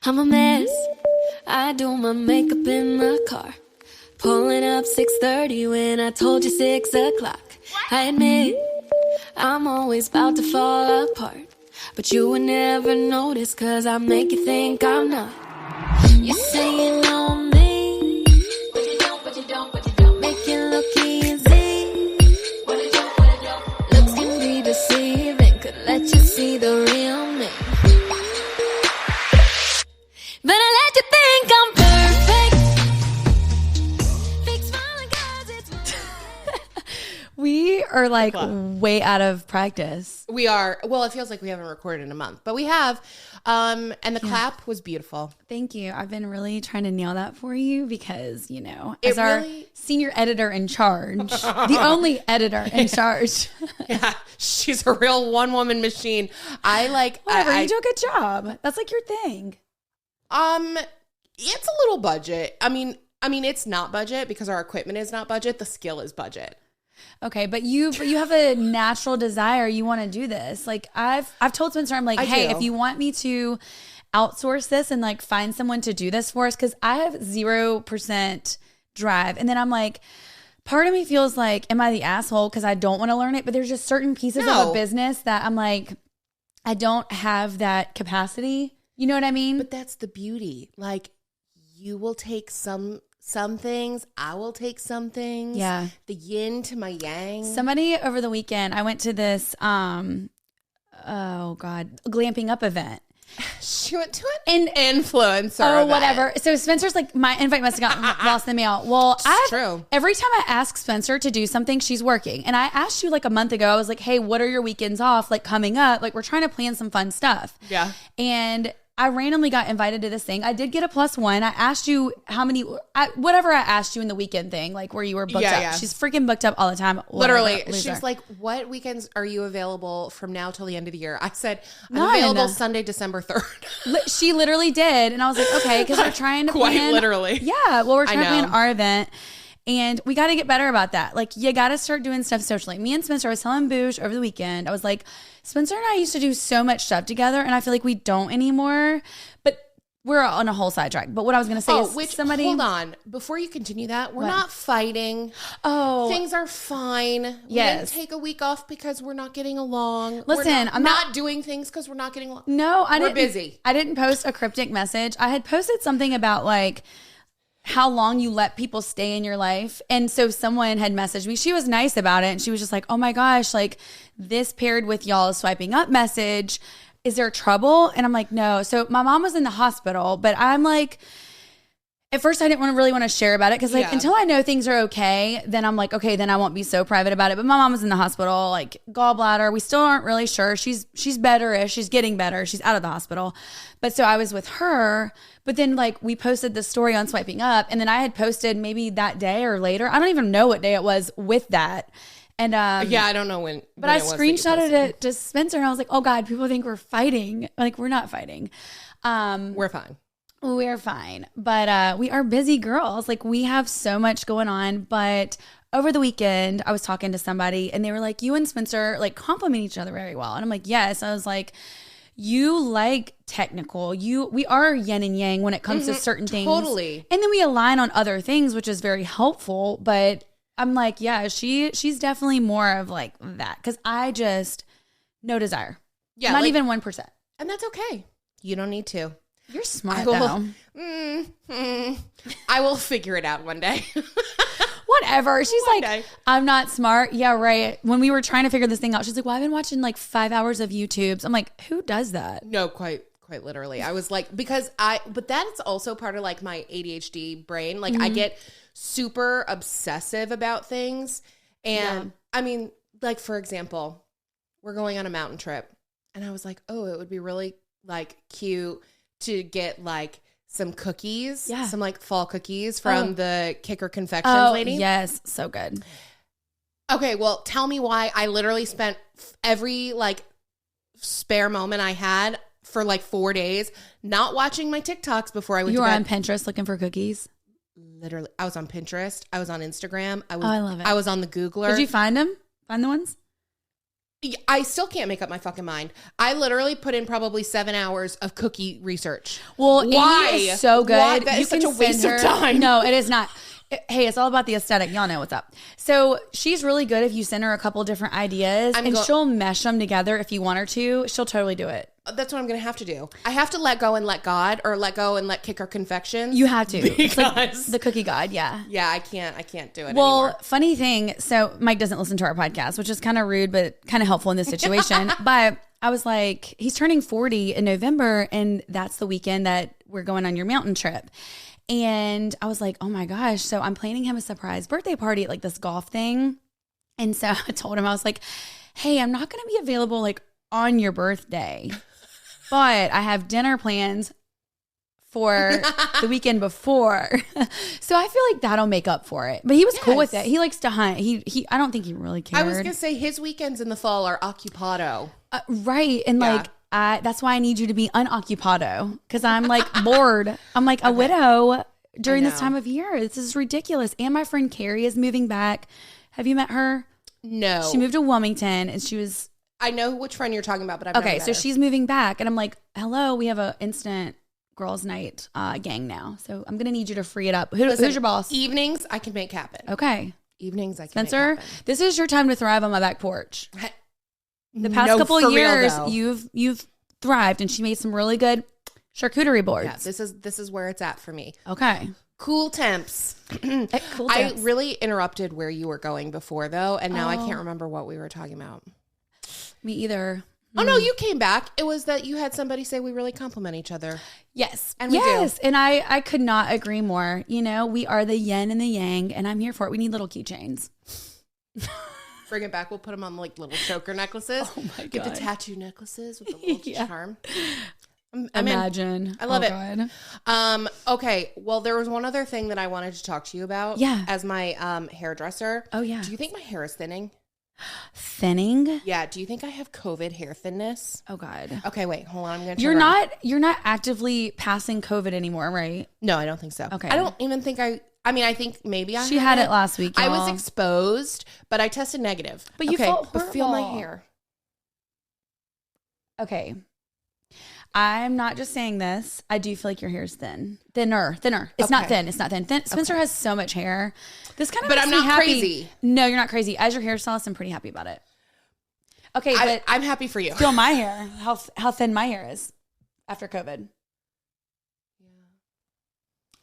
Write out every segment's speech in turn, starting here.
I'm a mess. I do my makeup in my car. Pulling up 6:30 when I told you 6 o'clock. I admit, I'm always about to fall apart. But you would never notice, cause I make you think I'm not. You say you know me, but you don't, but you don't, but you don't. Make it look easy, but you don't, but you don't. Looks can be deceiving, could let you see the real me. But I let you think I'm perfect. Fake smiling cause it's We are like way out of practice. We are. Well, it feels like we haven't recorded in a month, but we have. And the clap was beautiful. Thank you. I've been really trying to nail that for you because, you know, It as our really- senior editor in charge, the only editor in charge. Yeah, she's a real one-woman machine. I like. Whatever, you do a good job. That's like your thing. It's a little budget. I mean, it's not budget because our equipment is not budget. The skill is budget. Okay, but you have a natural desire. You want to do this. Like I've told Spencer, I'm like, hey, do. if you want me to outsource this and like find someone to do this for us, because I have 0% drive, and then I'm like, part of me feels like, am I the asshole because I don't want to learn it? But there's just certain pieces of a business that I'm like, I don't have that capacity. You know what I mean? But that's the beauty. Like, you will take some things. I will take some things. Yeah. The yin to my yang. Somebody over the weekend, I went to this, glamping up event. She went to an influencer event. Whatever. So Spencer's like, my invite must have gotten lost in the mail. Well, true. Every time I ask Spencer to do something, she's working. And I asked you like a month ago, I was like, hey, what are your weekends off? Like coming up, like we're trying to plan some fun stuff. Yeah. And I randomly got invited to this thing. I did get a +1. I asked you how many, whatever I asked you in the weekend thing, like where you were booked up. Yeah. She's freaking booked up all the time. Literally. Whatever, She's like, what weekends are you available from now till the end of the year? I said, I'm None. available Sunday, December 3rd. She literally did. And I was like, okay, because we're trying to Quite plan. literally. Yeah. Well, we're trying to know. plan our event. And we got to get better about that. Like, you got to start doing stuff socially. Me and Spencer, I was telling Boosh over the weekend, I was like, Spencer and I used to do so much stuff together, and I feel like we don't anymore. But we're on a whole sidetrack. But what I was going to say is somebody... Hold on. Before you continue that, we're not fighting. Oh. Things are fine. We didn't take a week off because we're not getting along. Listen, I'm not doing things because we're not getting along. No, We're busy. I didn't post a cryptic message. I had posted something about like how long you let people stay in your life. And so someone had messaged me. She was nice about it. And she was just like, oh my gosh, like this paired with y'all's swiping up message. Is there trouble? And I'm like, no. So my mom was in the hospital, but I'm like, at first I didn't really want to share about it because like until I know things are okay, then I'm like, okay, then I won't be so private about it. But my mom was in the hospital, like gallbladder. We still aren't really sure. She's better-ish. She's getting better. She's out of the hospital. But so I was with her. But then like we posted the story on Swiping Up, and then I had posted maybe that day or later. I don't even know what day it was with that. And yeah, I don't know when. But I screenshotted it to Spencer, and I was like, oh God, people think we're fighting. Like, we're not fighting. We're fine. We're fine. But we are busy girls. Like, we have so much going on. But over the weekend, I was talking to somebody, and they were like, you and Spencer like compliment each other very well. And I'm like, yes. I was like, you like technical. We are yin and yang when it comes to certain things. Totally. And then we align on other things, which is very helpful. But I'm like, yeah, she's definitely more of like that. Because I just, no desire. Yeah. Not even 1%. And that's okay. You don't need to. You're smart though. I will figure it out one day. Whatever. She's One like, day. I'm not smart. Yeah, right. When we were trying to figure this thing out, she's like, well, I've been watching like 5 hours of YouTubes. I'm like, who does that? No, quite literally. I was like, but that's also part of like my ADHD brain. Like I get super obsessive about things. And I mean, like, for example, we're going on a mountain trip, and I was like, oh, it would be really like cute to get like some cookies, some like fall cookies from the Kicker Confections lady. Yes, so good. Okay, well, tell me why I literally spent every like spare moment I had for like 4 days not watching my TikToks before I went to bed. You were on Pinterest looking for cookies? Literally, I was on Pinterest. I was on Instagram. I love it. I was on the Googler. Did you find them? Find the ones? I still can't make up my fucking mind. I literally put in probably 7 hours of cookie research. Well, why? Amy is so good. Why? That is such a waste of time. No, it is not. Hey, it's all about the aesthetic. Y'all know what's up. So she's really good if you send her a couple different ideas she'll mesh them together if you want her to. She'll totally do it. That's what I'm going to have to do. I have to let go and let God, or let go and let Kicker Confections. You have to. Because it's like the cookie god, yeah. Yeah, I can't do it anymore. Funny thing, so Mike doesn't listen to our podcast, which is kind of rude, but kind of helpful in this situation. But I was like, he's turning 40 in November, and that's the weekend that we're going on your mountain trip. And I was like, oh my gosh. So I'm planning him a surprise birthday party at like this golf thing. And so I told him, I was like, hey, I'm not going to be available like on your birthday, but I have dinner plans for the weekend before. So I feel like that'll make up for it. But he was cool with it. He likes to hunt. He I don't think he really cared. I was going to say his weekends in the fall are occupado. Right. And like, that's why I need you to be unoccupado, because I'm like bored. I'm like a widow during this time of year. This is ridiculous. And my friend Carrie is moving back. Have you met her? No. She moved to Wilmington, and she was... I know which friend you're talking about, but I've never met her. So she's moving back, and I'm like, hello, we have a instant girls' night gang now. So I'm going to need you to free it up. Who's your boss? Evenings, I can make happen. Okay. Evenings, I can Spencer, make happen. this is your time to thrive on my back porch. The past couple of years, you've thrived, and she made some really good charcuterie boards. Yeah, this is where it's at for me. Okay. Cool temps. I really interrupted where you were going before, though, and now I can't remember what we were talking about. Me either. Oh, no, you came back. It was that you had somebody say we really compliment each other. Yes. And we do. And I could not agree more. You know, we are the yin and the yang, and I'm here for it. We need little keychains. Bring it back. We'll put them on like little choker necklaces. Oh my God. Get the tattoo necklaces with the little charm. Imagine. I love it. God. Okay. Well, there was one other thing that I wanted to talk to you about. Yeah. As my hairdresser. Oh, yeah. Do you think my hair is thinning? Thinning? Yeah. Do you think I have COVID hair thinness? Oh God. Okay. Wait. Hold on. I'm gonna. You're not actively passing COVID anymore, right? No, I don't think so. Okay. I don't even think I mean, I think maybe She had it last week. I y'all. was exposed, but I tested negative. But you felt but feel my horrible. hair. Okay. I'm not just saying this. I do feel like your hair is thinner. It's not thin. Spencer has so much hair. This kind of But makes I'm me not happy. crazy. No, you're not crazy. As your hairstylist, I'm pretty happy about it. Okay, but I'm happy for you. feel my hair. How thin my hair is after COVID.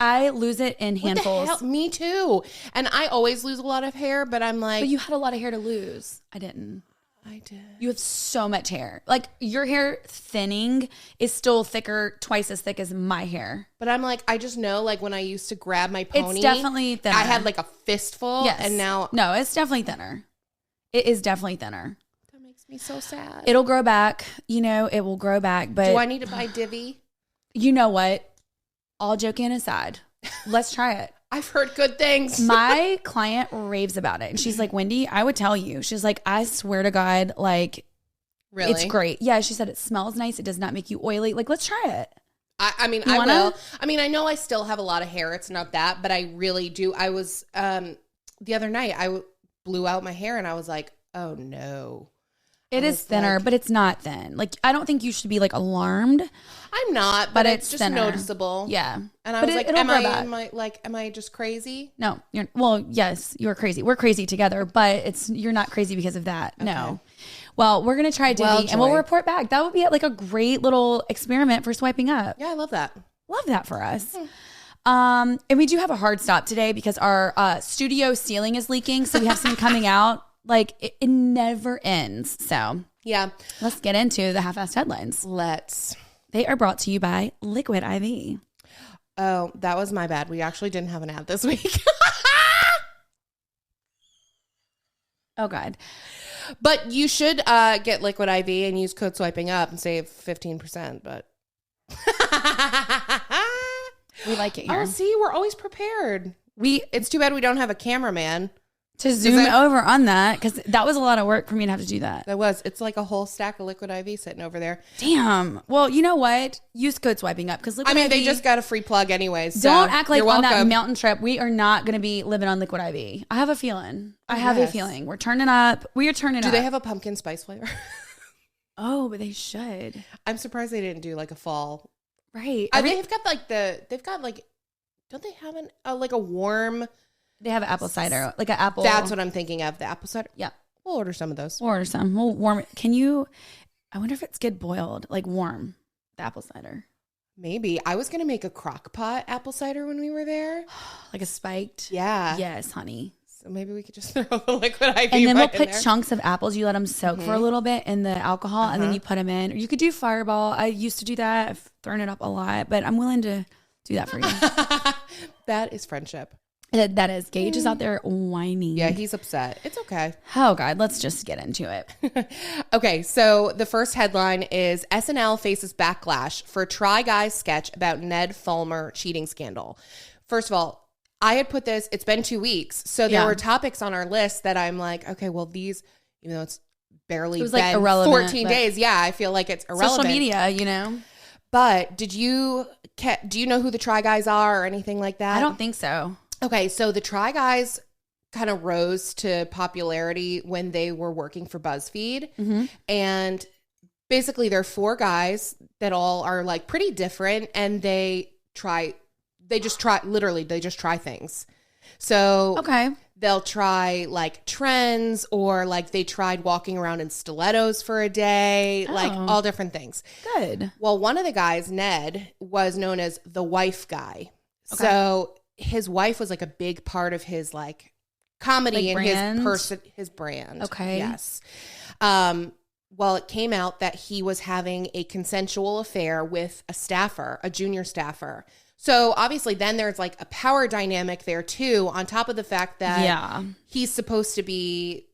I lose it in handfuls. What the hell? Me too. And I always lose a lot of hair, but I'm like... But you had a lot of hair to lose. I didn't. I did. You have so much hair. Like, your hair thinning is still thicker, twice as thick as my hair. But I'm like, I just know, like, when I used to grab my pony... It's definitely thinner. I had, like, a fistful. Yes. And now... No, it's definitely thinner. It is definitely thinner. That makes me so sad. It'll grow back. You know, it will grow back. But do I need to buy Divvy? You know what? All joking aside, let's try it. I've heard good things. My client raves about it. And she's like, Wendy, I would tell you. She's like, I swear to God, like, really? It's great. Yeah, she said it smells nice. It does not make you oily. Like, let's try it. I mean, I will. I mean, I know I still have a lot of hair. It's not that, but I really do. I was, the other night, I blew out my hair and I was like, oh no. It is thinner, but it's not thin. Like, I don't think you should be like alarmed. I'm not, but it's just thinner. Noticeable. Yeah. And I was like, am I just crazy? No, yes, you're crazy. We're crazy together, but you're not crazy because of that. Okay. No. Well, we're going to try Divvy and we'll report back. That would be like a great little experiment for swiping up. Yeah, I love that. Love that for us. And we do have a hard stop today because our studio ceiling is leaking. So we have some coming out. Like, it never ends. So, yeah. Let's get into the half-assed headlines. They are brought to you by Liquid IV. Oh, that was my bad. We actually didn't have an ad this week. Oh, God. But you should get Liquid IV and use code swiping up and save 15%. But we like it here. Oh, see, we're always prepared. It's too bad we don't have a cameraman to zoom over on that, because that was a lot of work for me to have to do that. It's like a whole stack of Liquid IV sitting over there. Damn. Well, you know what? Use code swiping up, because Liquid IV, they just got a free plug anyways. So don't act like you're on that welcome. mountain trip we are not going to be living on Liquid IV. I have a feeling. We're turning up. We are turning up. Do they have a pumpkin spice flavor? Oh, but they should. I'm surprised they didn't do like a fall. Right. They've got don't they have a warm? They have apple cider, like an apple. That's what I'm thinking of. The apple cider. Yeah. We'll order some of those. We'll warm it. I wonder if it's good boiled, like warm, the apple cider. Maybe. I was going to make a crock pot apple cider when we were there. Like a spiked. Yeah. Yes, honey. So maybe we could just throw the Liquid IV and then we'll put there. chunks of apples. You let them soak for a little bit in the alcohol, and then you put them in. Or you could do Fireball. I used to do that. I've thrown it up a lot, but I'm willing to do that for you. That is friendship. That is. Gage is out there whining. Yeah, he's upset. It's okay. Oh, God. Let's just get into it. Okay, so the first headline is SNL faces backlash for Try Guys sketch about Ned Fulmer cheating scandal. First of all, I had put this, it's been 2 weeks. So there were topics on our list that I'm like, okay, well, these, even though it's barely It was been like irrelevant, 14 days. Yeah, I feel like it's irrelevant. Social media, you know? But do you know who the Try Guys are or anything like that? I don't think so. Okay, so the Try Guys kind of rose to popularity when they were working for BuzzFeed. Mm-hmm. And basically they're 4 guys that all are like pretty different, and they just try things. So Okay. they'll try like trends, or like they tried walking around in stilettos for a day, like all different things. Good. Well, one of the guys, Ned, was known as the wife guy. Okay. So his wife was like a big part of his like comedy, like and brand? his brand. Okay. Yes. Well, it came out that he was having a consensual affair with a junior staffer. So obviously then there's like a power dynamic there too, on top of the fact that he's supposed to be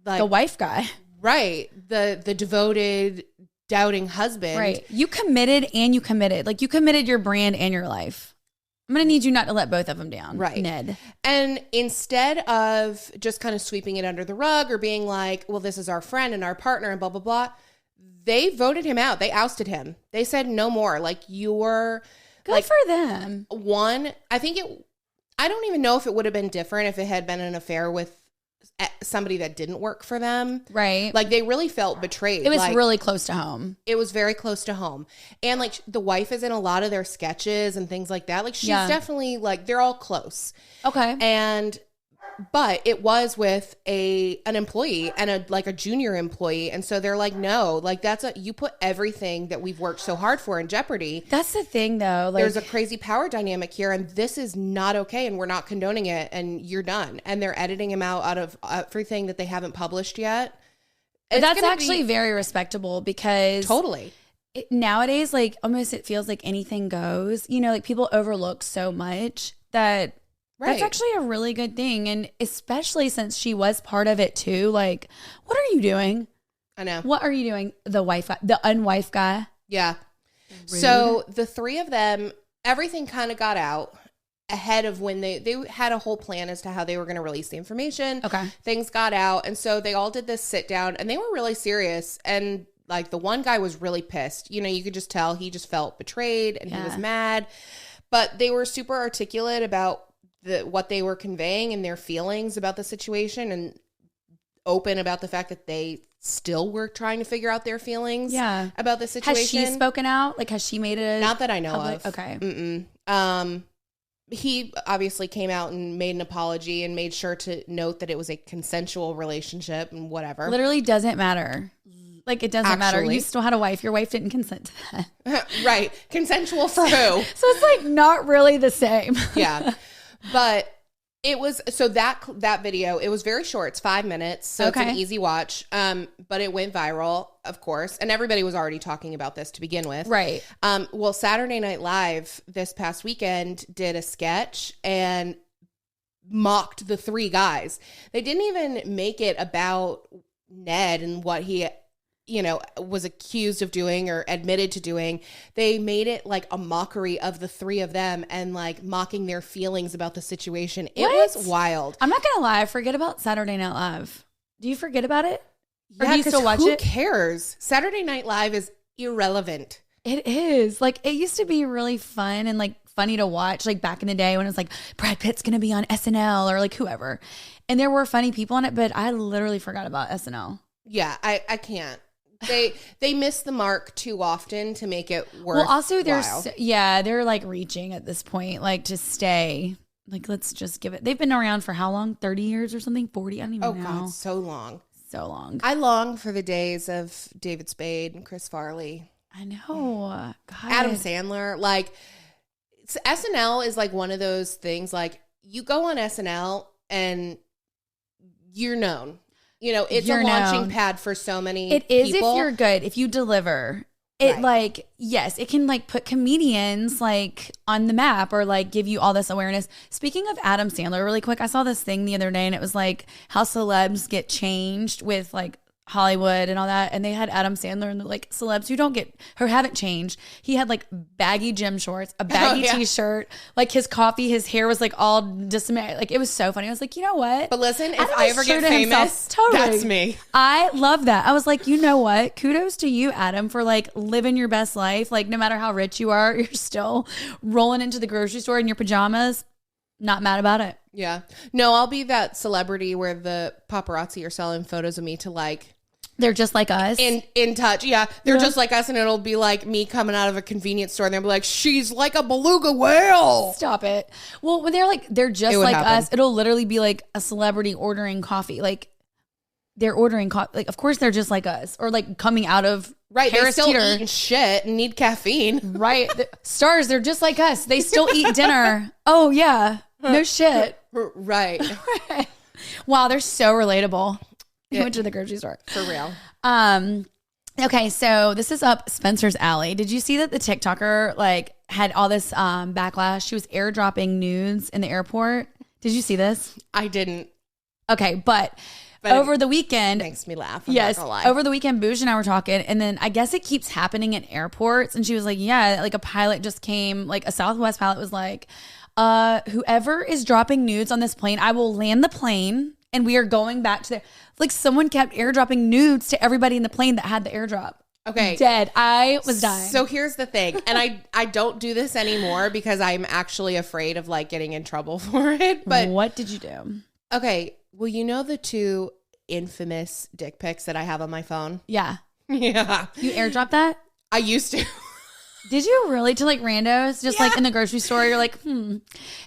like the wife guy. Right. The devoted, doubting husband. Right. You committed. Like you committed your brand and your life. I'm going to need you not to let both of them down. Right. Ned. And instead of just kind of sweeping it under the rug or being like, well, this is our friend and our partner and blah, blah, blah, they voted him out. They ousted him. They said no more. Like, you're... Good like, for them. I don't even know if it would have been different if it had been an affair with somebody that didn't work for them. Right. Like, they really felt betrayed. It was like, really close to home. It was very close to home. And like the wife is in a lot of their sketches and things like that. Like, she's definitely like, they're all close. Okay. But it was with an employee and a junior employee. And so they're like, no, like you put everything that we've worked so hard for in jeopardy. That's the thing though. Like, there's a crazy power dynamic here, and this is not okay, and we're not condoning it, and you're done. And they're editing him out of everything that they haven't published yet. That's actually very respectable, because totally nowadays, like almost it feels like anything goes, you know, like people overlook so much that that's actually a really good thing. And especially since she was part of it too. Like, what are you doing? I know. What are you doing? The unwife guy. Yeah. Rude. So the 3 of them, everything kind of got out ahead of when they had a whole plan as to how they were going to release the information. Okay. Things got out. And so they all did this sit down, and they were really serious. And like the one guy was really pissed. You know, you could just tell he just felt betrayed, and he was mad. But they were super articulate about what they were conveying and their feelings about the situation, and open about the fact that they still were trying to figure out their feelings about the situation. Has she spoken out? Like, has she made it not that I know public? of. Okay. Mm-mm. He obviously came out and made an apology and made sure to note that it was a consensual relationship and whatever. Literally doesn't matter. Like, it doesn't matter. You still had a wife. Your wife didn't consent to that. Right. Consensual for who? So it's like not really the same. Yeah. But it was, so that video, it was very short. It's 5 minutes. So it's an easy watch. But it went viral, of course. And everybody was already talking about this to begin with. Right. Well, Saturday Night Live this past weekend did a sketch and mocked the 3 guys. They didn't even make it about Ned and what he was accused of doing or admitted to doing, they made it like a mockery of the three of them and like mocking their feelings about the situation. It was wild. I'm not gonna lie, I forget about Saturday Night Live. Do you forget about it? Or do you still watch who it? Who cares? Saturday Night Live is irrelevant. It is. Like, it used to be really fun and like funny to watch, like back in the day when it was like Brad Pitt's gonna be on SNL or like whoever. And there were funny people on it, but I literally forgot about SNL. Yeah, I can't. They miss the mark too often to make it worth. Well, also they're like reaching at this point, like to stay. Like, let's just give it. They've been around for how long? 30 years or something? 40? I don't even know. Oh God, so long. So long. I long for the days of David Spade and Chris Farley. I know. God. Adam Sandler. Like, SNL is like one of those things. Like, you go on SNL and you're known. It's a launching pad for so many people. It is if you're good, if you deliver. It like, yes, it can like put comedians like on the map or like give you all this awareness. Speaking of Adam Sandler, really quick, I saw this thing the other day and it was like how celebs get changed with like Hollywood and all that, and they had Adam Sandler and the like celebs who haven't changed. He had like baggy gym shorts, a baggy t-shirt, like his coffee, his hair was like all dismayed. Like, it was so funny. I was like, you know what? But listen, if I ever get famous, that's me. I love that. I was like, you know what? Kudos to you, Adam, for like living your best life. Like, no matter how rich you are, you're still rolling into the grocery store in your pajamas. Not mad about it. Yeah. No, I'll be that celebrity where the paparazzi are selling photos of me to like. They're just like us. In touch. Yeah. They're just like us. And it'll be like me coming out of a convenience store and they'll be like, she's like a beluga whale. Stop it. Well, when they're just like us, it'll literally be like a celebrity ordering coffee. Like, they're ordering coffee. Like, of course they're just like us. Or like coming out of Right. Harris they still Teeter. eating shit and need caffeine. Right. The stars, they're just like us. They still eat dinner. Oh, yeah. No shit. Right. Wow, they're so relatable. I went to the grocery store. For real. Okay, so this is up Spencer's alley. Did you see that the TikToker like had all this backlash? She was airdropping nudes in the airport. Did you see this? I didn't. Okay, but over the weekend, makes me laugh. Yes, over the weekend, Bouge and I were talking, and then I guess it keeps happening in airports. And she was like, "Yeah, like a pilot just came, like a Southwest pilot was like, whoever is dropping nudes on this plane, I will land the plane." And we are going back to there. Like, someone kept airdropping nudes to everybody in the plane that had the airdrop. Okay. Dead. I was dying. So here's the thing. And I don't do this anymore because I'm actually afraid of like getting in trouble for it. But what did you do? Okay. Well, you know the two infamous dick pics that I have on my phone? Yeah. Yeah. You airdropped that? I used to. Did you really? To like randos? Just like in the grocery store, you're like,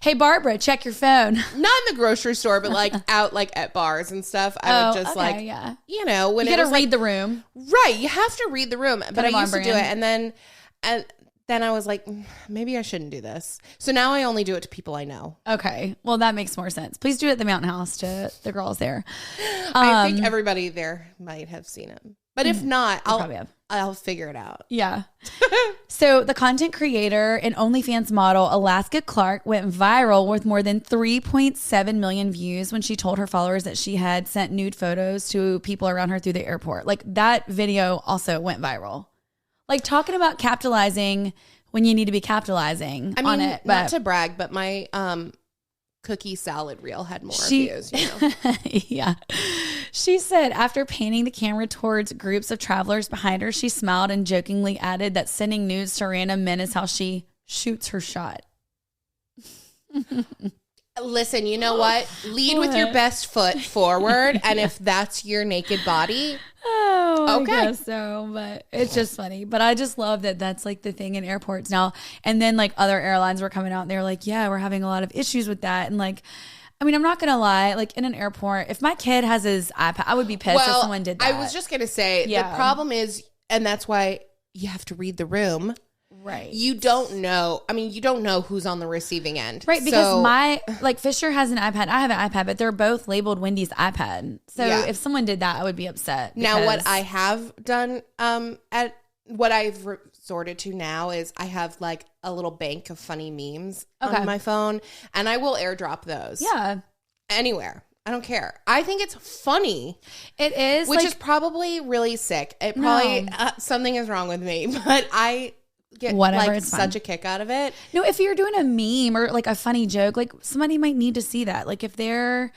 hey, Barbara, check your phone. Not in the grocery store, but like out like at bars and stuff. I would just when you it gotta was read the room. Right. You have to read the room. But I used to do it. And then I was like, maybe I shouldn't do this. So now I only do it to people I know. Okay. Well, that makes more sense. Please do it at the Mountain House to the girls there. I think everybody there might have seen it. But if not, I'll figure it out. Yeah. So the content creator and OnlyFans model Alaska Clark went viral with more than 3.7 million views when she told her followers that she had sent nude photos to people around her through the airport. Like, that video also went viral. Like, talking about capitalizing when you need to be capitalizing on it. But not to brag, but my cookie salad reel had more views. Yeah. She said after painting the camera towards groups of travelers behind her, she smiled and jokingly added that sending nudes to random men is how she shoots her shot. Listen, you know what? Lead with your best foot forward. And if that's your naked body, okay. I guess so, but it's just funny. But I just love that that's like the thing in airports now. And then like other airlines were coming out and they were like, yeah, we're having a lot of issues with that. And like, I mean, I'm not going to lie. Like, in an airport, if my kid has his iPad, I would be pissed if someone did that. I was just going to say, the problem is, and that's why you have to read the room. Right. You don't know. I mean, you don't know who's on the receiving end. Right. Because Fisher has an iPad. I have an iPad, but they're both labeled Wendy's iPad. So if someone did that, I would be upset. Now, what I have done what I've resorted to now is I have like a little bank of funny memes on my phone, and I will airdrop those. Yeah. Anywhere. I don't care. I think it's funny. It is. Which is probably really sick. It probably, something is wrong with me, but I get like such a kick out of it. No, if you're doing a meme or like a funny joke, like somebody might need to see that. Like if they're,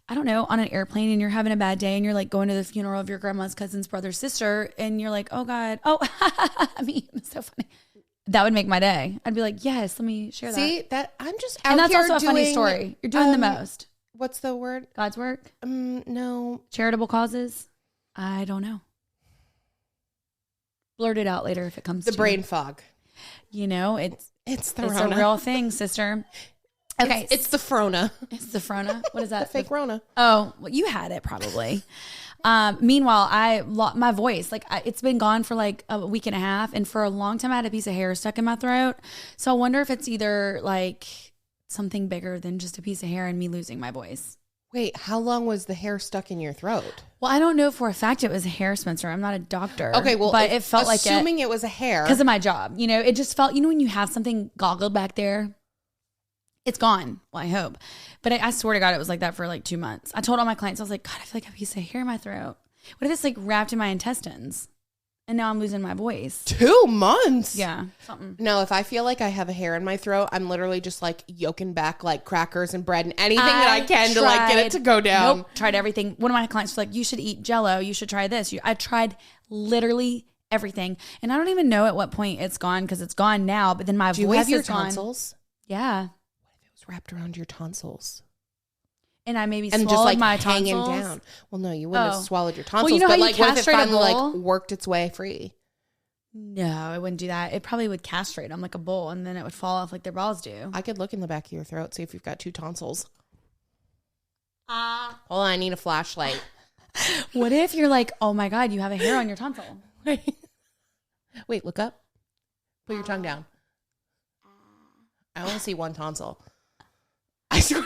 I don't know, on an airplane and you're having a bad day and you're like going to the funeral of your grandma's cousin's brother, sister, and you're like, oh God, I mean, it's so funny. That would make my day. I'd be like, yes, let me share that. See, that I'm just out and that's here also a funny story. You're doing the most. What's the word? God's work? No. Charitable causes? I don't know. Blurt it out later if it comes to the brain fog. You know, it's the it's Rona. a real thing, sister. Okay. It's the Frona. It's the Frona. What is that? The fake Rona. Oh, well, you had it probably. Meanwhile, I lost my voice. Like it's been gone for like a week and a half. And for a long time, I had a piece of hair stuck in my throat. So I wonder if it's either like something bigger than just a piece of hair and me losing my voice. Wait, how long was the hair stuck in your throat? Well, I don't know for a fact it was a hair, Spencer. I'm not a doctor. Okay, well, but it felt like assuming it was a hair. Because of my job. You know, it just felt, you know, when you have something goggled back there, it's gone. Well, I hope. But I swear to God, it was like that for like 2 months. I told all my clients, I was like, God, I feel like I have a piece of hair in my throat. What if it's like wrapped in my intestines? And now I'm losing my voice. 2 months? Yeah, something. No, if I feel like I have a hair in my throat, I'm literally just like yoking back like crackers and bread and anything that I can to like get it to go down. Nope, tried everything. One of my clients was like, you should eat Jell-O. You should try this. I tried literally everything. And I don't even know at what point it's gone because it's gone now. But then my Do you voice have your is gone. tonsils? Yeah. What if it was wrapped around your tonsils? And I maybe and swallowed just like my hanging tonsils down. Well, no, you wouldn't have swallowed your tonsils. Well, you know but how like, you what if it castrate a finally bull? like worked its way free? No, I wouldn't do that. It probably would castrate them like a bull and then it would fall off like their balls do. I could look in the back of your throat, see if you've got 2 tonsils. Hold on, I need a flashlight. What if you're like, oh my God, you have a hair on your tonsil? Wait, look up. Put your tongue down. I only see 1 tonsil. I swear.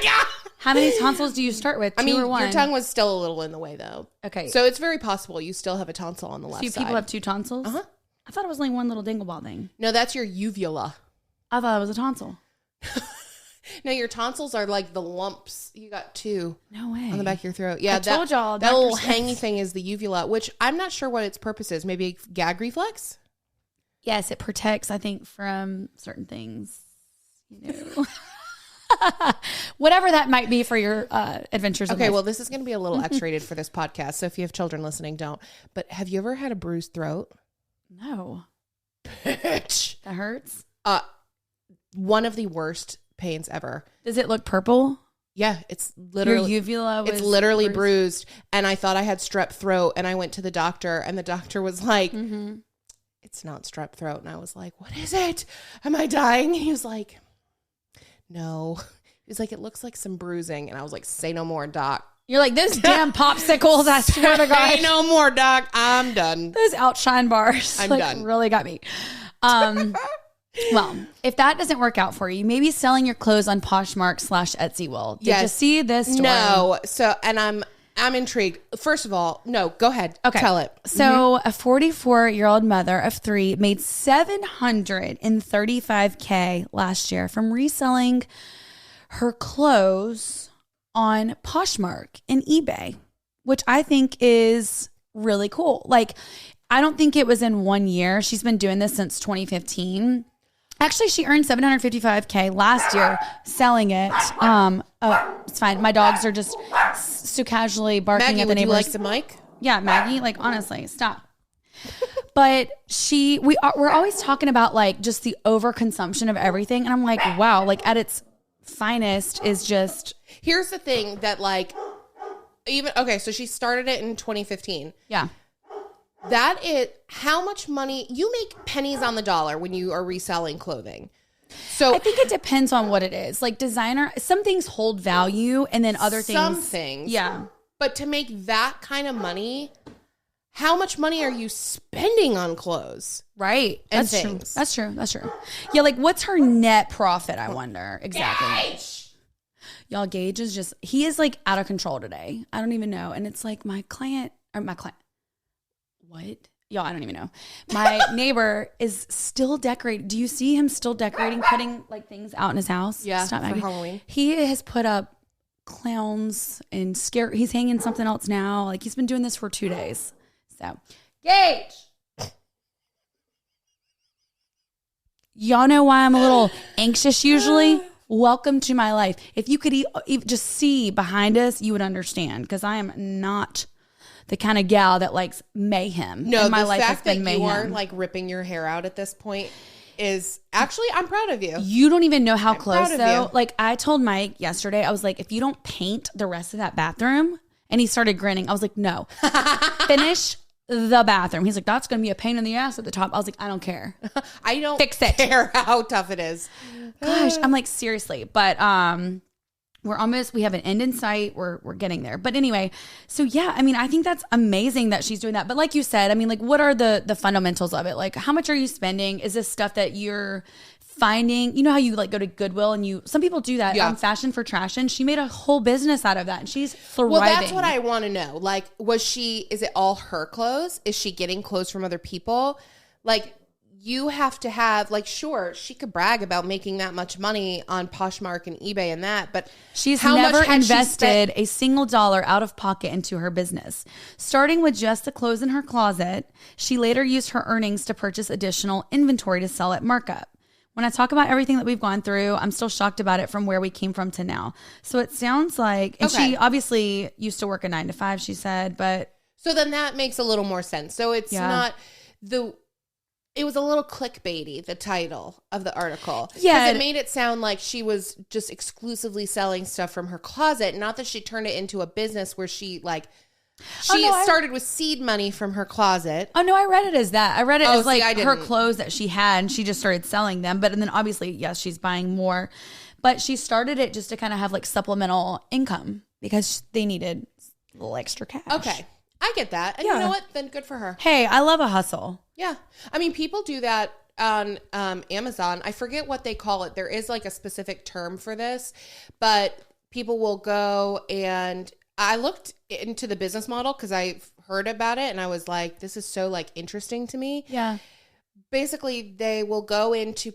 Yeah. How many tonsils do you start with? 2 or 1? Your tongue was still a little in the way though. Okay. So it's very possible you still have a tonsil on the left side. People have 2 tonsils? Uh-huh. I thought it was only one little dingle ball thing. No, that's your uvula. I thought it was a tonsil. No, your tonsils are like the lumps. You got 2. No way. On the back of your throat. Yeah, I told y'all. That little hangy thing is the uvula, which I'm not sure what its purpose is. Maybe a gag reflex? Yes, it protects, I think, from certain things. You know. Whatever that might be for your adventures. Okay, well, this is going to be a little X-rated for this podcast. So if you have children listening, don't. But have you ever had a bruised throat? No. Bitch. That hurts? One of the worst pains ever. Does it look purple? Yeah, it's literally your uvula was it's literally bruised. And I thought I had strep throat, and I went to the doctor, and the doctor was like, it's not strep throat. And I was like, what is it? Am I dying? He was like, no. He was like, it looks like some bruising. And I was like, say no more, doc. You're like, those damn popsicles, I swear to God. Say no more, doc. I'm done. Those outshine bars I'm done. Really got me. Well, if that doesn't work out for you, maybe selling your clothes on Poshmark /Etsy will. Did you see this story? No. So, and I'm intrigued. First of all, no, go ahead. Okay. Tell it. So a 44-year-old mother of 3 made $735K last year from reselling her clothes on Poshmark and eBay, which I think is really cool. Like, I don't think it was in 1 year. She's been doing this since 2015. Actually, she earned $755K last year selling it. It's fine. My dogs are just so casually barking Maggie, at the would you neighbors. like the mic? Yeah, Maggie. Like, honestly, stop. But we're always talking about like just the overconsumption of everything, and I'm like, wow, like at its finest is just. Here's the thing that like, so she started it in 2015. Yeah. That is how much money you make, pennies on the dollar when you are reselling clothing. So I think it depends on what it is. Like designer, some things hold value, and then other things. Some things. Yeah. But to make that kind of money, how much money are you spending on clothes? Right. And That's things. true. That's true. Yeah, like what's her net profit, I wonder. Exactly. Gage! Y'all, Gage is just, he is like out of control today. I don't even know. And it's like my client. What? Y'all, I don't even know. My neighbor is still decorating. Do you see him still decorating, putting like things out in his house? Yeah, Stop, for Maggie. Halloween. He has put up clowns and scare. He's hanging something else now. Like he's been doing this for 2 days. So, Gage. Y'all know why I'm a little anxious usually? Welcome to my life. If you could just see behind us, you would understand because I am not the kind of gal that likes mayhem. No, my the life fact has been that you mayhem. aren't like ripping your hair out at this point is actually, I'm proud of you. You don't even know how close proud of though. you. Like I told Mike yesterday, I was like, if you don't paint the rest of that bathroom, and he started grinning. I was like, no, finish the bathroom. He's like, that's going to be a pain in the ass at the top. I was like, I don't care. I don't Fix it. care how tough it is. Gosh, I'm like, seriously. But we have an end in sight. We're getting there. But anyway, so yeah, I mean, I think that's amazing that she's doing that. But like you said, I mean, like, what are the fundamentals of it? Like, how much are you spending? Is this stuff that you're finding? You know how you like go to Goodwill and some people do that on Fashion for Trash, and she made a whole business out of that and she's thriving. Well, that's what I want to know. Like, is it all her clothes? Is she getting clothes from other people? Like, you have to have, like, sure, she could brag about making that much money on Poshmark and eBay and that, but she's never invested a single dollar out of pocket into her business. Starting with just the clothes in her closet, she later used her earnings to purchase additional inventory to sell at markup. When I talk about everything that we've gone through, I'm still shocked about it from where we came from to now. So it sounds like, and she obviously used to work a 9 to 5, she said, but. So then that makes a little more sense. So it's not it was a little clickbaity, the title of the article. Yeah. Because it made it sound like she was just exclusively selling stuff from her closet. Not that she turned it into a business where she started with seed money from her closet. Oh, no, I read it as that. I read it as like her clothes that she had and she just started selling them. But and then obviously, yes, she's buying more. But she started it just to kind of have like supplemental income because they needed a little extra cash. Okay. I get that. And you know what? Then good for her. Hey, I love a hustle. Yeah. I mean, people do that on Amazon. I forget what they call it. There is like a specific term for this, but people will go and I looked into the business model because I heard about it and I was like, this is so like interesting to me. Yeah. Basically, they will go into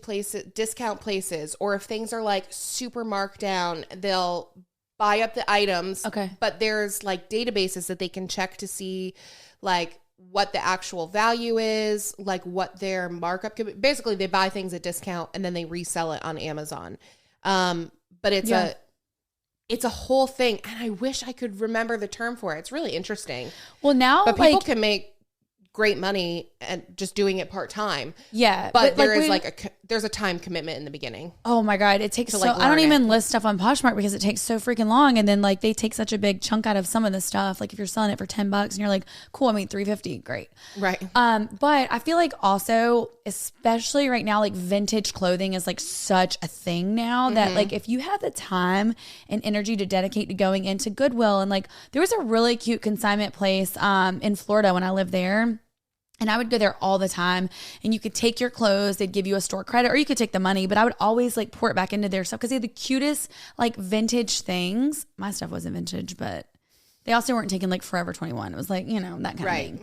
discount places, or if things are like super marked down, they'll buy up the items. Okay. But there's like databases that they can check to see like what the actual value is, like what their markup could be. Basically, they buy things at discount and then they resell it on Amazon. But it's a whole thing. And I wish I could remember the term for it. It's really interesting. Well, now but people can make great money and just doing it part-time. Yeah. But there is there's a time commitment in the beginning. Oh my God. It takes I don't even list stuff on Poshmark because it takes so freaking long. And then like they take such a big chunk out of some of the stuff. Like if you're selling it for $10 and you're like, cool, I made $350. Great. Right. But I feel like also, especially right now, like vintage clothing is like such a thing now that like if you have the time and energy to dedicate to going into Goodwill, and like there was a really cute consignment place in Florida when I lived there. And I would go there all the time, and you could take your clothes. They'd give you a store credit, or you could take the money, but I would always like pour it back into their stuff because they had the cutest like vintage things. My stuff wasn't vintage, but they also weren't taking like Forever 21. It was like, you know, that kind of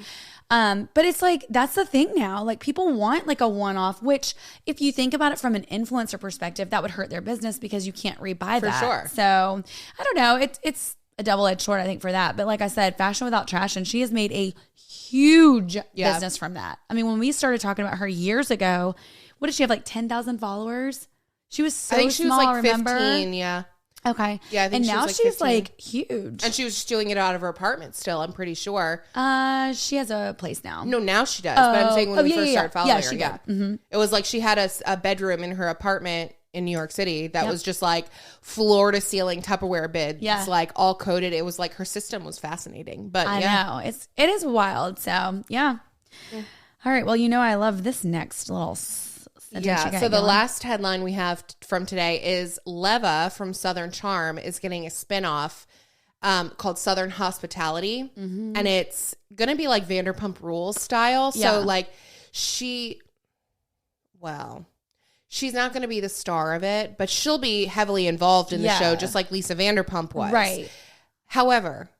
thing. But it's like, that's the thing now. Like people want like a one-off, which if you think about it from an influencer perspective, that would hurt their business because you can't rebuy that. For sure. So I don't know. It's a double-edged sword, I think, for that. But like I said, Fashion Without Trash, and she has made a huge business from that. I mean, when we started talking about her years ago, what did she have, like 10,000 followers? She was so small, I think she was like 15, remember? Yeah. Okay. Yeah, I think and now she's like huge. And she was just doing it out of her apartment still, I'm pretty sure. She has a place now. No, now she does. But I'm saying when we first started following her. Yeah. Mm-hmm. It was like she had a bedroom in her apartment in New York City that was just like floor to ceiling Tupperware bids. Yeah. Like all coded. It was like her system was fascinating. But I know. It is wild. So yeah. All right. Well, you know, I love this next little yeah. So the last headline we have from today is Leva from Southern Charm is getting a spinoff called Southern Hospitality. Mm-hmm. And it's going to be like Vanderpump Rules style. So like she's not going to be the star of it, but she'll be heavily involved in the show, just like Lisa Vanderpump was. Right. However,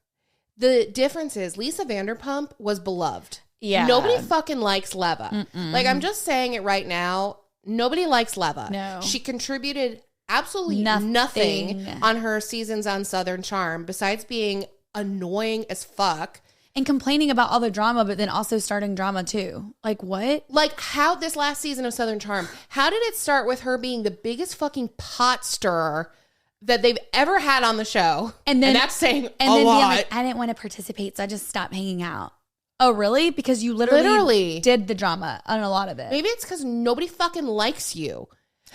the difference is Lisa Vanderpump was beloved. Yeah. Nobody fucking likes Leva. Mm-mm. Like, I'm just saying it right now. Nobody likes Leva. No. She contributed absolutely nothing on her seasons on Southern Charm besides being annoying as fuck. And complaining about all the drama, but then also starting drama too. Like what? Like how this last season of Southern Charm, how did it start with her being the biggest fucking pot stirrer that they've ever had on the show? And that's saying a lot. Being like, I didn't want to participate, so I just stopped hanging out. Oh, really? Because you literally did the drama on a lot of it. Maybe it's because nobody fucking likes you.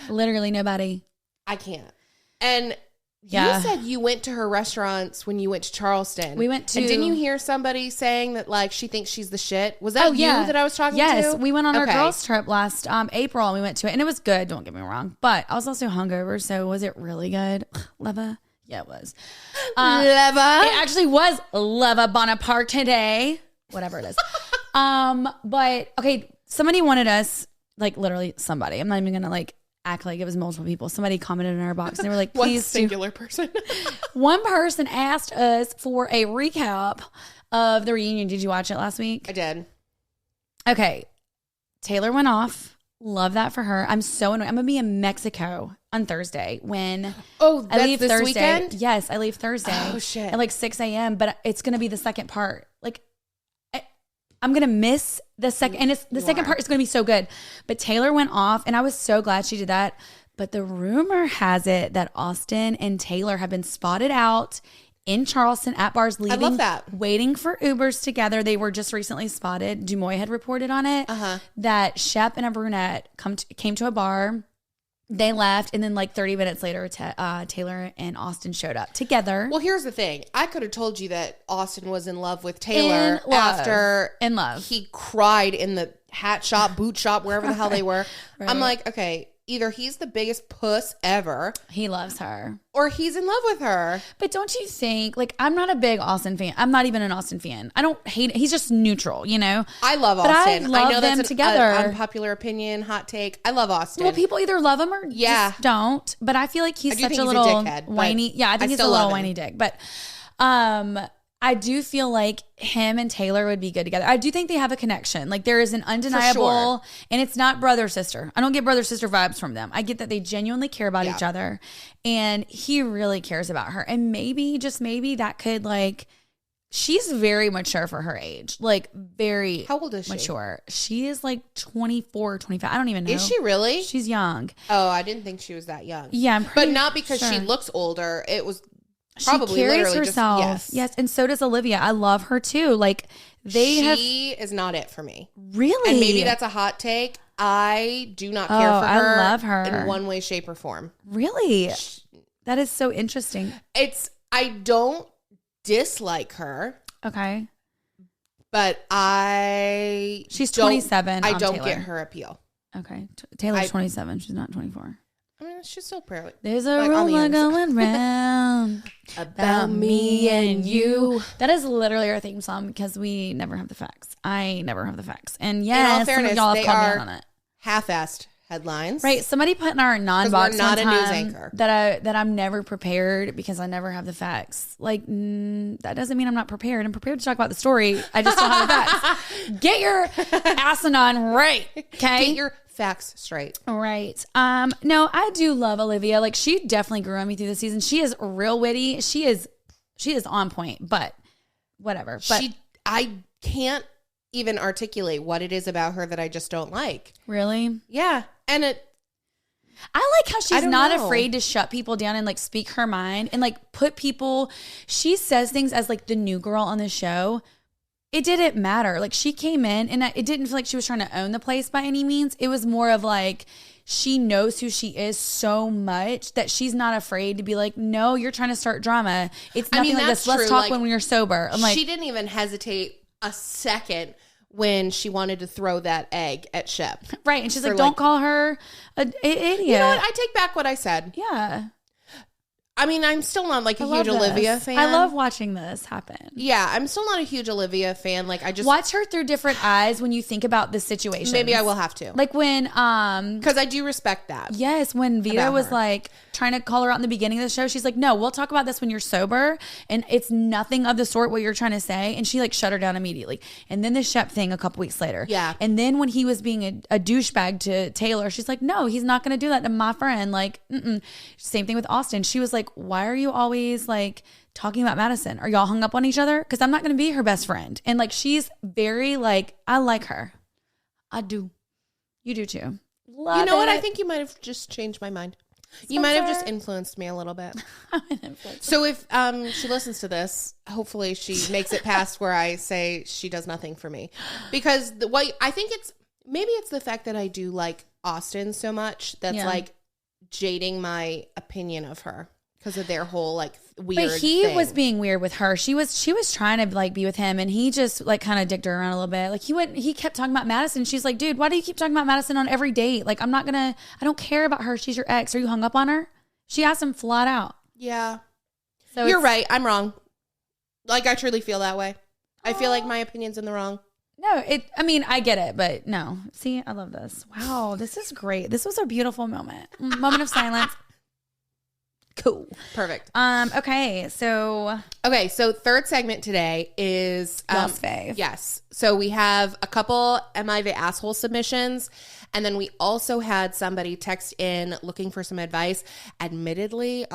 Literally nobody. I can't. And you said you went to her restaurants when you went to Charleston. We went to... And didn't you hear somebody saying that, like, she thinks she's the shit? Was that you that I was talking to? Yes, we went on our girls trip last April, and we went to it. And it was good, don't get me wrong. But I was also hungover, so was it really good? Leva? Yeah, it was. Leva? It actually was Leva Bonaparte today. Whatever it is. But, okay, somebody wanted us, like, literally somebody. I'm not even going to, like, act like it was multiple people. Somebody commented in our box and they were like, please. Singular person. One person asked us for a recap of the reunion. Did you watch it last week? I did. Okay. Taylor went off. Love that for her. I'm so annoyed. I'm going to be in Mexico on Thursday when I leave this Thursday. Weekend? Yes, I leave Thursday. Oh, shit. At like 6 a.m. But it's going to be the second part. Like, I'm going to miss the second. And the second part is going to be so good. But Taylor went off, and I was so glad she did that. But the rumor has it that Austin and Taylor have been spotted out in Charleston at bars, leaving, I love that. Waiting for Ubers together. They were just recently spotted. Dumoy had reported on it that Shep and a brunette came to a bar. They left, and then like 30 minutes later, Taylor and Austin showed up together. Well, here's the thing. I could have told you that Austin was in love with Taylor after he cried in the hat shop, boot shop, wherever the hell they were. Right. I'm like, okay, either he's the biggest puss ever. He loves her. Or he's in love with her. But don't you think, like, I'm not a big Austin fan. I'm not even an Austin fan. I don't hate it. He's just neutral, you know? I love Austin. I know that's together. An unpopular opinion, hot take. I love Austin. Well, people either love him or just don't. But I feel like he's such a little dickhead, whiny. Yeah, I think he's a little whiny dick. But I do feel like him and Taylor would be good together. I do think they have a connection. Like there is an undeniable, and it's not brother sister. I don't get brother sister vibes from them. I get that they genuinely care about each other, and he really cares about her. And maybe, just maybe, that could like, she's very mature for her age. Like very. How old is she? Mature. She is like 24, 25. I don't even know. Is she really? She's young. Oh, I didn't think she was that young. Yeah, but not because she looks older. It was. Probably she carries herself. Just, yes, and so does Olivia. I love her too. Like she is not it for me. Really? And maybe that's a hot take. I do not care for her. I love her in one way, shape, or form. Really? That is so interesting. I don't dislike her. Okay. But she's 27. I don't Taylor. get her appeal. Okay. Taylor's 27. She's not 24. I mean, she's still pretty. There's a rumor going round about me and you. That is literally our theme song because we never have the facts. I never have the facts. And yes, in all fairness, y'all they have are called me on it. Half-assed headlines. Right. Somebody put in our non-box not one a news time anchor. that I'm never prepared because I never have the facts. Like, that doesn't mean I'm not prepared. I'm prepared to talk about the story. I just don't have the facts. Get your asinine right. Okay. Get your facts straight. Right. No, I do love Olivia. Like she definitely grew on me through the season. She is real witty. She is on point, but whatever. But I can't even articulate what it is about her that I just don't like. Really? Yeah. And I like how she's not afraid to shut people down and like speak her mind and like put people, she says things as like the new girl on the show. It didn't matter. Like she came in and it didn't feel like she was trying to own the place by any means. It was more of like, she knows who she is so much that she's not afraid to be like, no, you're trying to start drama. It's nothing like this. Let's talk when you're sober. I'm like, she didn't even hesitate a second when she wanted to throw that egg at Shep. Right. And she's like, don't call her an idiot. You know what? I take back what I said. Yeah. I mean, I'm still not like a huge Olivia fan. I love watching this happen. Yeah, I'm still not a huge Olivia fan. Like, I just watch her through different eyes when you think about the situation. Maybe I will have to. Like when because I do respect that. Yes, when Vita was like trying to call her out in the beginning of the show, she's like, "No, we'll talk about this when you're sober," and it's nothing of the sort what you're trying to say, and she like shut her down immediately. And then the Shep thing a couple weeks later. Yeah. And then when he was being a douchebag to Taylor, she's like, "No, he's not going to do that to my friend." Like, same thing with Austin. She was like, "Why are you always like talking about Madison? Are y'all hung up on each other? Because I'm not going to be her best friend." And like, she's very like, I like her. I do. You do too. Love you know it. what? I think you might have just changed my mind. You might have just influenced me a little bit. So if she listens to this, hopefully she makes it past where I say she does nothing for me. Because I think maybe it's the fact that I do like Austin so much that's like jading my opinion of her because of their whole like weird But he thing. was being weird with her. She was trying to like be with him, and he just like kind of dicked her around a little bit. Like he kept talking about Madison. She's like, "Dude, why do you keep talking about Madison on every date? Like, I don't care about her. She's your ex. Are you hung up on her?" She asked him flat out. Yeah. So you're right. I'm wrong. Like, I truly feel that way. I feel like my opinion's in the wrong. No, I mean, I get it, but no. See, I love this. Wow, this is great. This was a beautiful moment. Moment of silence. Cool. Perfect. Okay, so third segment today is Lost Fave. Yes. So we have a couple Am I the Asshole submissions, and then we also had somebody text in looking for some advice. Admittedly,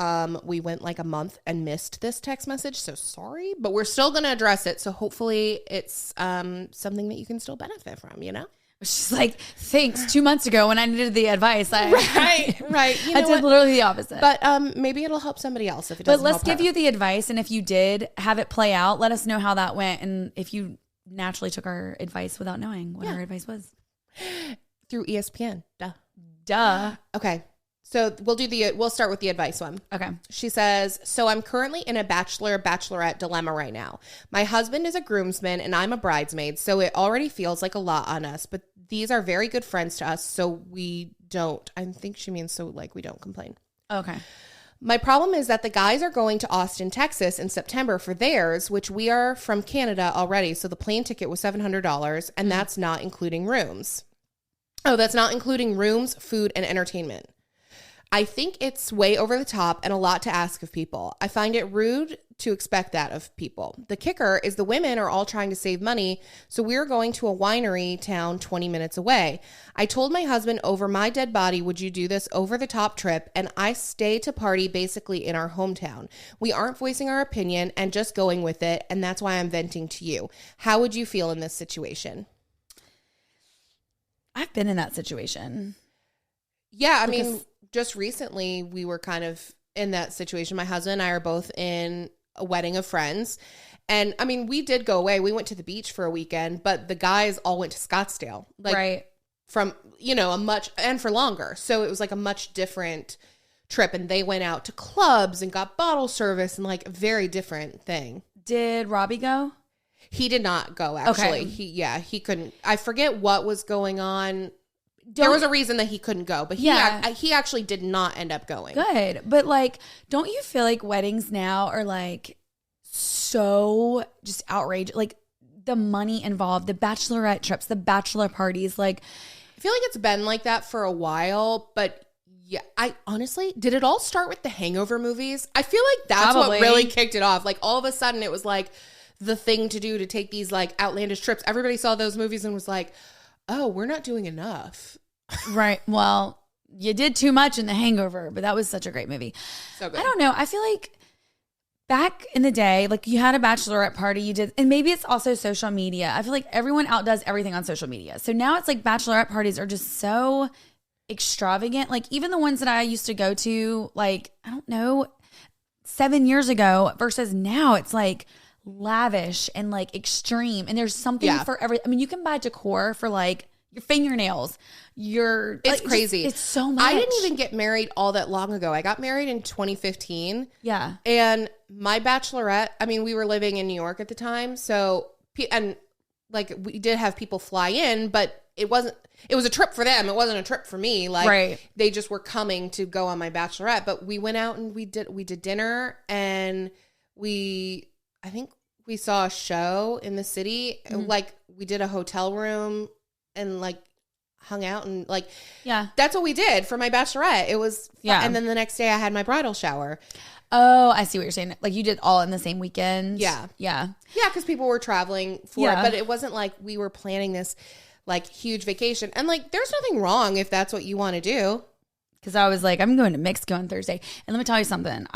we went like a month and missed this text message, so sorry, but we're still going to address it. So hopefully it's something that you can still benefit from, you know? She's like, thanks. 2 months ago when I needed the advice, right. You know I did literally the opposite. But maybe it'll help somebody else if it doesn't. But let's help give you the advice, and if you did have it play out, let us know how that went, and if you naturally took our advice without knowing what our advice was through ESPN. Duh. Okay. So we'll start with the advice one. Okay. She says, so I'm currently in a bachelorette dilemma right now. My husband is a groomsman and I'm a bridesmaid, so it already feels like a lot on us, but these are very good friends to us, so we don't. I think she means so like we don't complain. Okay. My problem is that the guys are going to Austin, Texas in September for theirs, which we are from Canada already, so the plane ticket was $700, and that's not including rooms. Oh, that's not including rooms, food, and entertainment. I think it's way over the top and a lot to ask of people. I find it rude to expect that of people. The kicker is the women are all trying to save money, so we're going to a winery town 20 minutes away. I told my husband over my dead body, would you do this over the top trip? And I stay to party basically in our hometown. We aren't voicing our opinion and just going with it, and that's why I'm venting to you. How would you feel in this situation? I've been in that situation. Yeah, I mean, just recently we were kind of in that situation. My husband and I are both in a wedding of friends. And I mean, we did go away. We went to the beach for a weekend, but the guys all went to Scottsdale. Like right. From, a much, and for longer. So it was like a much different trip. And they went out to clubs and got bottle service and like a very different thing. Did Robbie go? He did not go, actually. Okay. He couldn't. I forget what was going on. There was a reason that he couldn't go, but he actually did not end up going. Good. But like, don't you feel like weddings now are like so just outrageous? Like the money involved, the bachelorette trips, the bachelor parties, like. I feel like it's been like that for a while, but yeah, I honestly, did it all start with the Hangover movies? I feel like that's Probably. What really kicked it off. Like all of a sudden it was like the thing to do to take these like outlandish trips. Everybody saw those movies and was like, oh, we're not doing enough. Right. Well, you did too much in The Hangover, but that was such a great movie. So good. I don't know. I feel like back in the day, like you had a bachelorette party, you did, and maybe it's also social media. I feel like everyone outdoes everything on social media. So now it's like bachelorette parties are just so extravagant. Like even the ones that I used to go to, like, I don't know, 7 years ago versus now it's like lavish and like extreme. And there's something for every, I mean, you can buy decor for like your fingernails, it's like, crazy. It's so much. I didn't even get married all that long ago. I got married in 2015. Yeah. And my bachelorette, I mean, we were living in New York at the time. So, and like we did have people fly in, but it was a trip for them. It wasn't a trip for me. Like Right. they just were coming to go on my bachelorette, but we went out and we did dinner, and I think we saw a show in the city. Like we did a hotel room and like hung out and like, Yeah. that's what we did for my bachelorette. It was fun. Yeah. And then the next day I had my bridal shower. Oh, I see what you're saying. Like you did all in the same weekend. Yeah. Yeah. Yeah, because people were traveling for Yeah. it, but it wasn't like we were planning this like huge vacation. And like, there's nothing wrong if that's what you want to do. Because I was like, I'm going to Mexico on Thursday. And let me tell you something.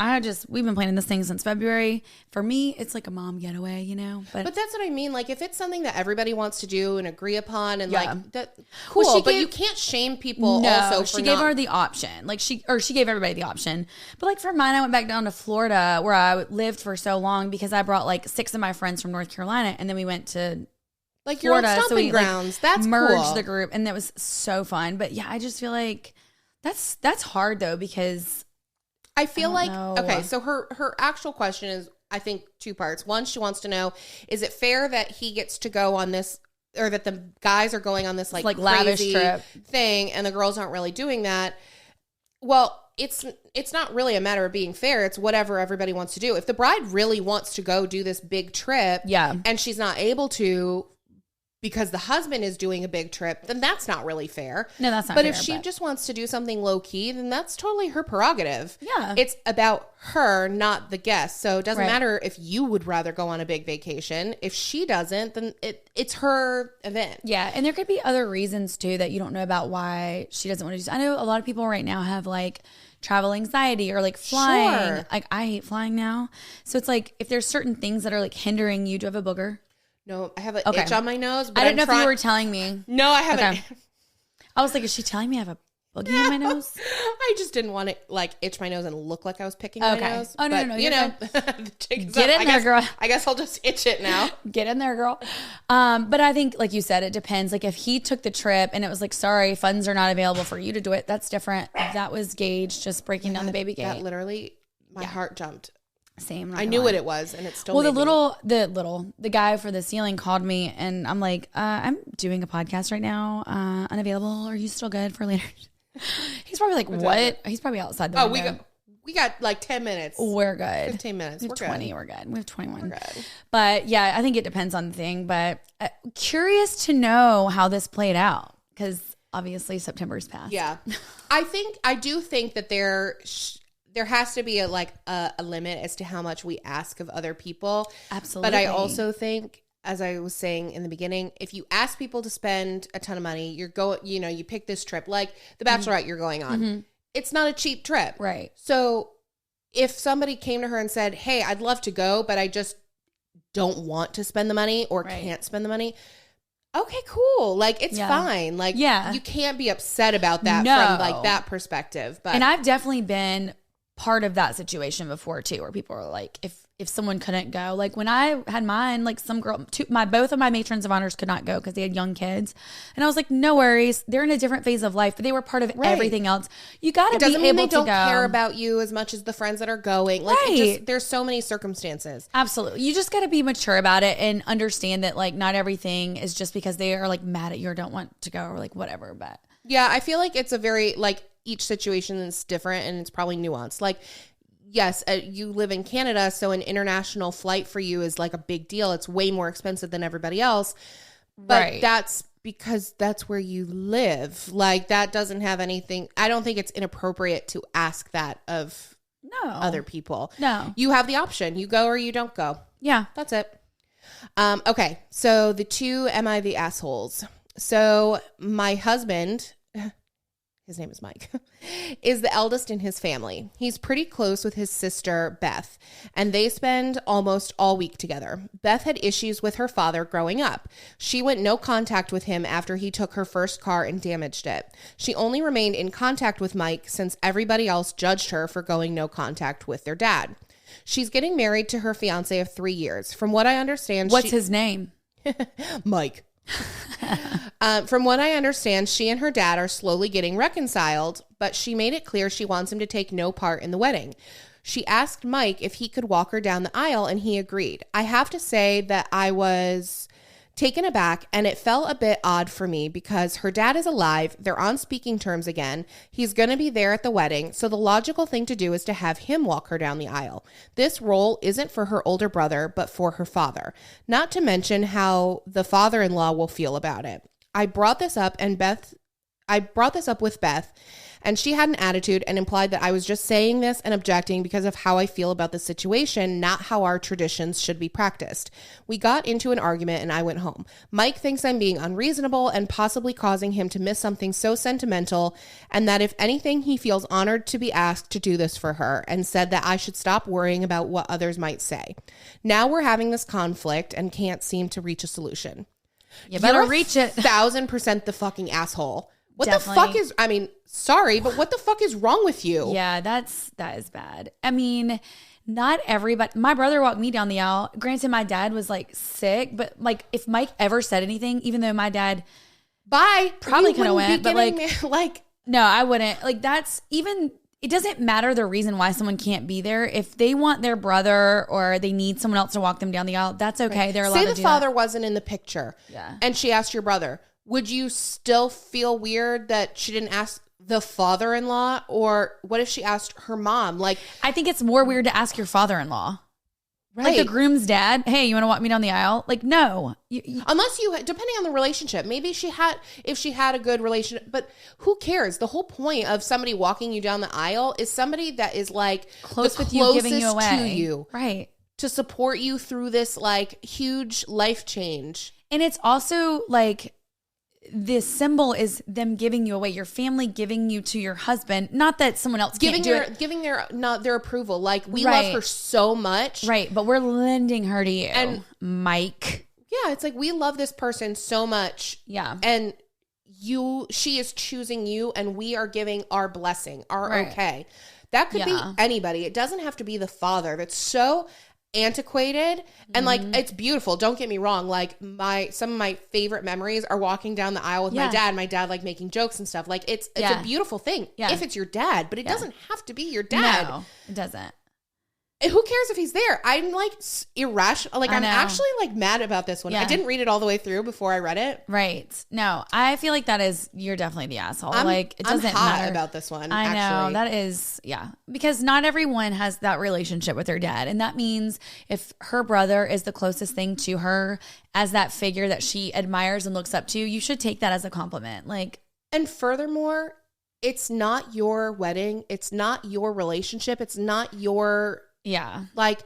We've been planning this thing since February. For me, it's like a mom getaway, you know? But that's what I mean. Like, if it's something that everybody wants to do and agree upon, and Yeah. like that, cool. Well, but you can't shame people. no, Also, she gave her the option. Like she gave everybody the option. But like for mine, I went back down to Florida where I lived for so long because I brought like 6 of my friends from North Carolina, and then we went to like your own Florida. stomping we grounds. That's merged cool. the group, and that was so fun. But yeah, I just feel like that's hard though because I feel like know. okay. So her actual question is, I think, 2 parts. One, she wants to know, is it fair that he gets to go on this, or that the guys are going on this like lavish crazy trip thing, and the girls aren't really doing that? Well, it's not really a matter of being fair. It's whatever everybody wants to do. If the bride really wants to go do this big trip, Yeah. and she's not able to because the husband is doing a big trip, then that's not really fair. No, that's not But fair, if she just wants to do something low key, then that's totally her prerogative. Yeah. It's about her, not the guest. So it doesn't Right. matter if you would rather go on a big vacation. If she doesn't, then it's her event. Yeah, and there could be other reasons too that you don't know about why she doesn't want to do. I know a lot of people right now have like travel anxiety or like flying. Sure. Like I hate flying now. So it's like if there's certain things that are like hindering you. Do you have a booger? No, I have an Okay. itch on my nose. But I didn't know if you were telling me. No, I haven't. Okay. I was like, is she telling me I have a boogie in my nose? I just didn't want to like itch my nose and look like I was picking my Okay. nose. Oh, no, But, no, you you're know, good. the jig's Get up. in there, girl. I guess I'll just itch it now. Get in there, girl. But I think, like you said, it depends. Like if he took the trip and it was like, sorry, funds are not available for you to do it, that's different. If that was Gage just breaking down the baby gate. That literally, my heart jumped. Same. I knew what it was, and it still. Well, made the guy for the ceiling called me, and I'm like, I'm doing a podcast right now, unavailable. Are you still good for later? He's probably like, what? He's probably outside the window. we got like 10 minutes. We're good. 15 minutes. We have We're 20. good. We're good. We have 21. We're good. But yeah, I think it depends on the thing. But curious to know how this played out because obviously September's passed. Yeah, I do think that there has to be a limit as to how much we ask of other people. Absolutely. But I also think, as I was saying in the beginning, if you ask people to spend a ton of money, you pick this trip, like the Bachelorette you're going on. Mm-hmm. It's not a cheap trip. Right. So if somebody came to her and said, hey, I'd love to go, but I just don't want to spend the money or can't spend the money. Okay, cool. Like, it's fine. Like, you can't be upset about that from like that perspective. But and I've definitely been part of that situation before too, where people are like, if someone couldn't go, like when I had mine, like both of my matrons of honors could not go because they had young kids, and I was like, no worries, they're in a different phase of life, but they were part of everything else. You got to be able to go. It doesn't mean they don't care about you as much as the friends that are going. Like, there's so many circumstances. Absolutely, you just got to be mature about it and understand that like not everything is just because they are like mad at you or don't want to go or like whatever. But yeah, I feel like it's a very like each situation is different and it's probably nuanced. Like, yes, you live in Canada, so an international flight for you is like a big deal. It's way more expensive than everybody else. But that's because that's where you live. Like, that doesn't have anything. I don't think it's inappropriate to ask that of other people. No. You have the option. You go or you don't go. Yeah. That's it. Okay, so the 2 Am I the Assholes? So my husband, his name is Mike, is the eldest in his family. He's pretty close with his sister, Beth, and they spend almost all week together. Beth had issues with her father growing up. She went no contact with him after he took her first car and damaged it. She only remained in contact with Mike since everybody else judged her for going no contact with their dad. She's getting married to her fiance of 3 years. From what I understand, what's his name? Mike. From what I understand, she and her dad are slowly getting reconciled, but she made it clear she wants him to take no part in the wedding. She asked Mike if he could walk her down the aisle, and he agreed. I have to say that I was taken aback, and it felt a bit odd for me because her dad is alive. They're on speaking terms again. He's going to be there at the wedding. So the logical thing to do is to have him walk her down the aisle. This role isn't for her older brother, but for her father. Not to mention how the father-in-law will feel about it. I brought this up with Beth, and she had an attitude and implied that I was just saying this and objecting because of how I feel about the situation, not how our traditions should be practiced. We got into an argument and I went home. Mike thinks I'm being unreasonable and possibly causing him to miss something so sentimental, and that if anything, he feels honored to be asked to do this for her, and said that I should stop worrying about what others might say. Now we're having this conflict and can't seem to reach a solution. You better reach it. 1,000% the fucking asshole. What Definitely. the fuck is, I mean, sorry, but what the fuck is wrong with you? Yeah, that is bad. I mean, not everybody. My brother walked me down the aisle. Granted, my dad was like sick, but like if Mike ever said anything, even though my dad probably could have went, but like no, I wouldn't. Like that's even. It doesn't matter the reason why someone can't be there. If they want their brother or they need someone else to walk them down the aisle, that's okay. Right. They're allowed to do that. Say the father wasn't in the picture, and she asked your brother. Would you still feel weird that she didn't ask the father-in-law? Or what if she asked her mom? Like, I think it's more weird to ask your father-in-law. Right. Like the groom's dad. Hey, you want to walk me down the aisle? Like, no. Unless you, depending on the relationship, maybe if she had a good relationship, but who cares? The whole point of somebody walking you down the aisle is somebody that is like close with you, giving you away to you. Right. To support you through this like huge life change. And it's also like, this symbol is them giving you away, your family giving you to your husband. Not that someone else giving their approval. Like we love her so much, right? But we're lending her to you, and Mike. Yeah, it's like we love this person so much. Yeah, and she is choosing you, and we are giving our blessing, our okay. That could be anybody. It doesn't have to be the father. That's so antiquated and like it's beautiful, don't get me wrong. Like some of my favorite memories are walking down the aisle with my dad like making jokks and stuff. Like it's a beautiful thing if it's your dad, but it doesn't have to be your dad. No, it doesn't. And who cares if he's there? I'm like irrational. Like I'm actually like mad about this one. I didn't read it all the way through before I read it. Right. No, I feel like you're definitely the asshole. Like it doesn't I'm hot matter about this one. I know that is, because not everyone has that relationship with their dad. And that means if her brother is the closest thing to her as that figure that she admires and looks up to, you should take that as a compliment. Like, and furthermore, it's not your wedding. It's not your relationship. It's not your like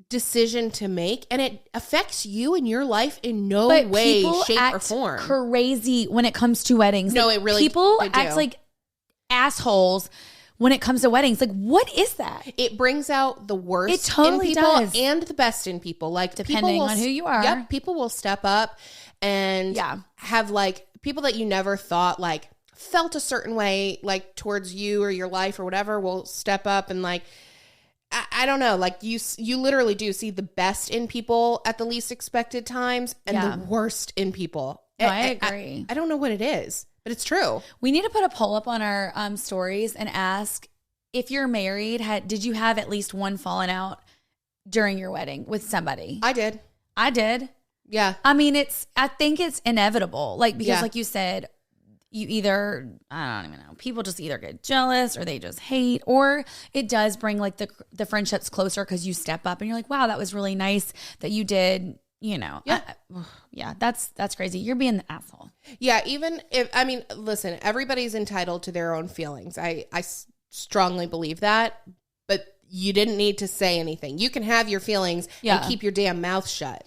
decision to make, and it affects you and your life in no way, shape, or form. Crazy when it comes to weddings. No, like, it really people act like assholes when it comes to weddings. Like, what is that? It brings out the worst it totally in people does. And the best in people. Like depending on who you are. Yep, people will step up and have like people that you never thought like felt a certain way like towards you or your life or whatever will step up and like. I don't know, like you literally do see the best in people at the least expected times and the worst in people. No, I agree. I don't know what it is, but it's true. We need to put a poll up on our stories and ask if you're married, did you have at least one falling out during your wedding with somebody? I did. Yeah. I mean, I think it's inevitable. Like, because like you said, you either, I don't even know, people just either get jealous or they just hate, or it does bring like the friendships closer because you step up and you're like, wow, that was really nice that you did, you know. That's crazy. You're being the asshole. Yeah, even if, I mean, listen, everybody's entitled to their own feelings. I strongly believe that, but you didn't need to say anything. You can have your feelings and keep your damn mouth shut.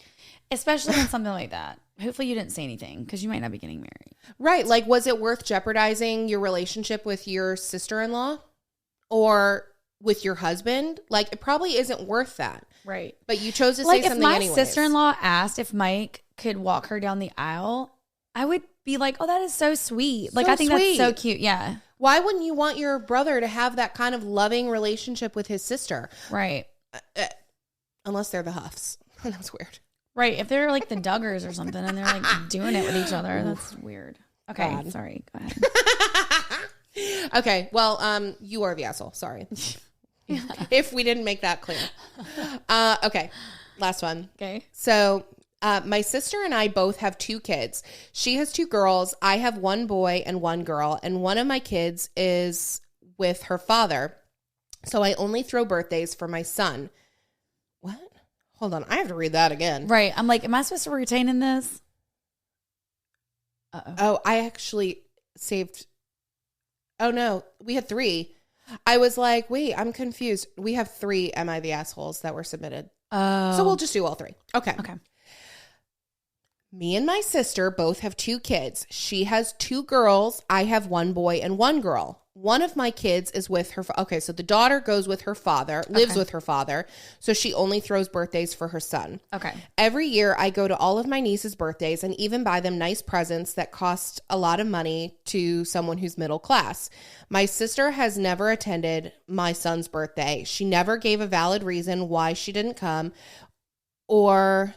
Especially on something like that. Hopefully you didn't say anything because you might not be getting married. Right. Like, was it worth jeopardizing your relationship with your sister-in-law or with your husband? Like, it probably isn't worth that. Right. But you chose to say something anyways. If my sister-in-law asked if Mike could walk her down the aisle, I would be like, oh, that is so sweet. Like, I think that's so cute. Yeah. Why wouldn't you want your brother to have that kind of loving relationship with his sister? Right. Unless they're the Huffs. That was weird. Right. If they're like the Duggars or something and they're like doing it with each other, that's weird. Okay. God. Sorry. Go ahead. Okay. Well, you are the asshole. Sorry. If we didn't make that clear. Okay. Last one. Okay. So My sister and I both have 2 kids. She has 2 girls. I have 1 boy and 1 girl. And one of my kids is with her father. So I only throw birthdays for my son. What? Hold on. I have to read that again. Right. I'm like, am I supposed to retain in this? Oh, I actually saved. Oh, no. We had 3. I was like, wait, I'm confused. We have 3 Am I the Assholes that were submitted. Oh. So we'll just do all 3. Okay. Okay. Me and my sister both have 2 kids. She has 2 girls. I have 1 boy and 1 girl. One of my kids is with her. Okay, so the daughter goes with her father, lives with her father. So she only throws birthdays for her son. Okay. Every year I go to all of my nieces' birthdays and even buy them nice presents that cost a lot of money to someone who's middle class. My sister has never attended my son's birthday. She never gave a valid reason why she didn't come, or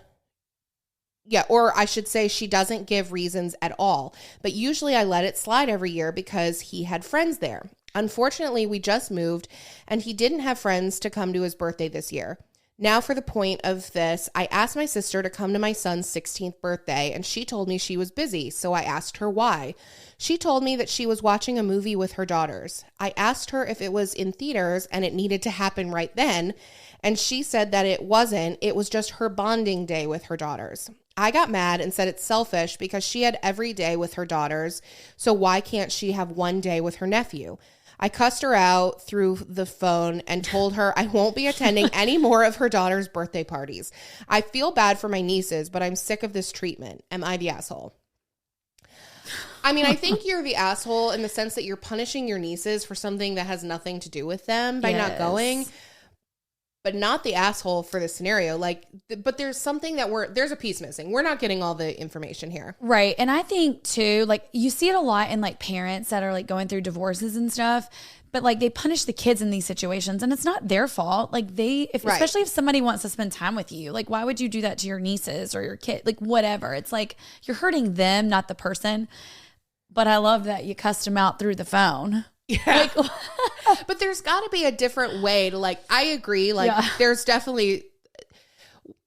I should say she doesn't give reasons at all. But usually I let it slide every year because he had friends there. Unfortunately, we just moved and he didn't have friends to come to his birthday this year. Now for the point of this, I asked my sister to come to my son's 16th birthday and she told me she was busy, so I asked her why. She told me that she was watching a movie with her daughters. I asked her if it was in theaters and it needed to happen right then, and she said that it wasn't. It was just her bonding day with her daughters. I got mad and said it's selfish because she had every day with her daughters, so why can't she have one day with her nephew? I cussed her out through the phone and told her I won't be attending any more of her daughter's birthday parties. I feel bad for my nieces, but I'm sick of this treatment. Am I the asshole? I mean, I think you're the asshole in the sense that you're punishing your nieces for something that has nothing to do with them by not going. But not the asshole for this scenario. Like, but there's something that there's a piece missing. We're not getting all the information here. Right. And I think too, like you see it a lot in like parents that are like going through divorces and stuff, but like they punish the kids in these situations and it's not their fault. Like especially if somebody wants to spend time with you, like why would you do that to your nieces or your kid? Like whatever. It's like you're hurting them, not the person. But I love that you cussed them out through the phone. Yeah. Like, but there's got to be a different way to like, I agree. Like there's definitely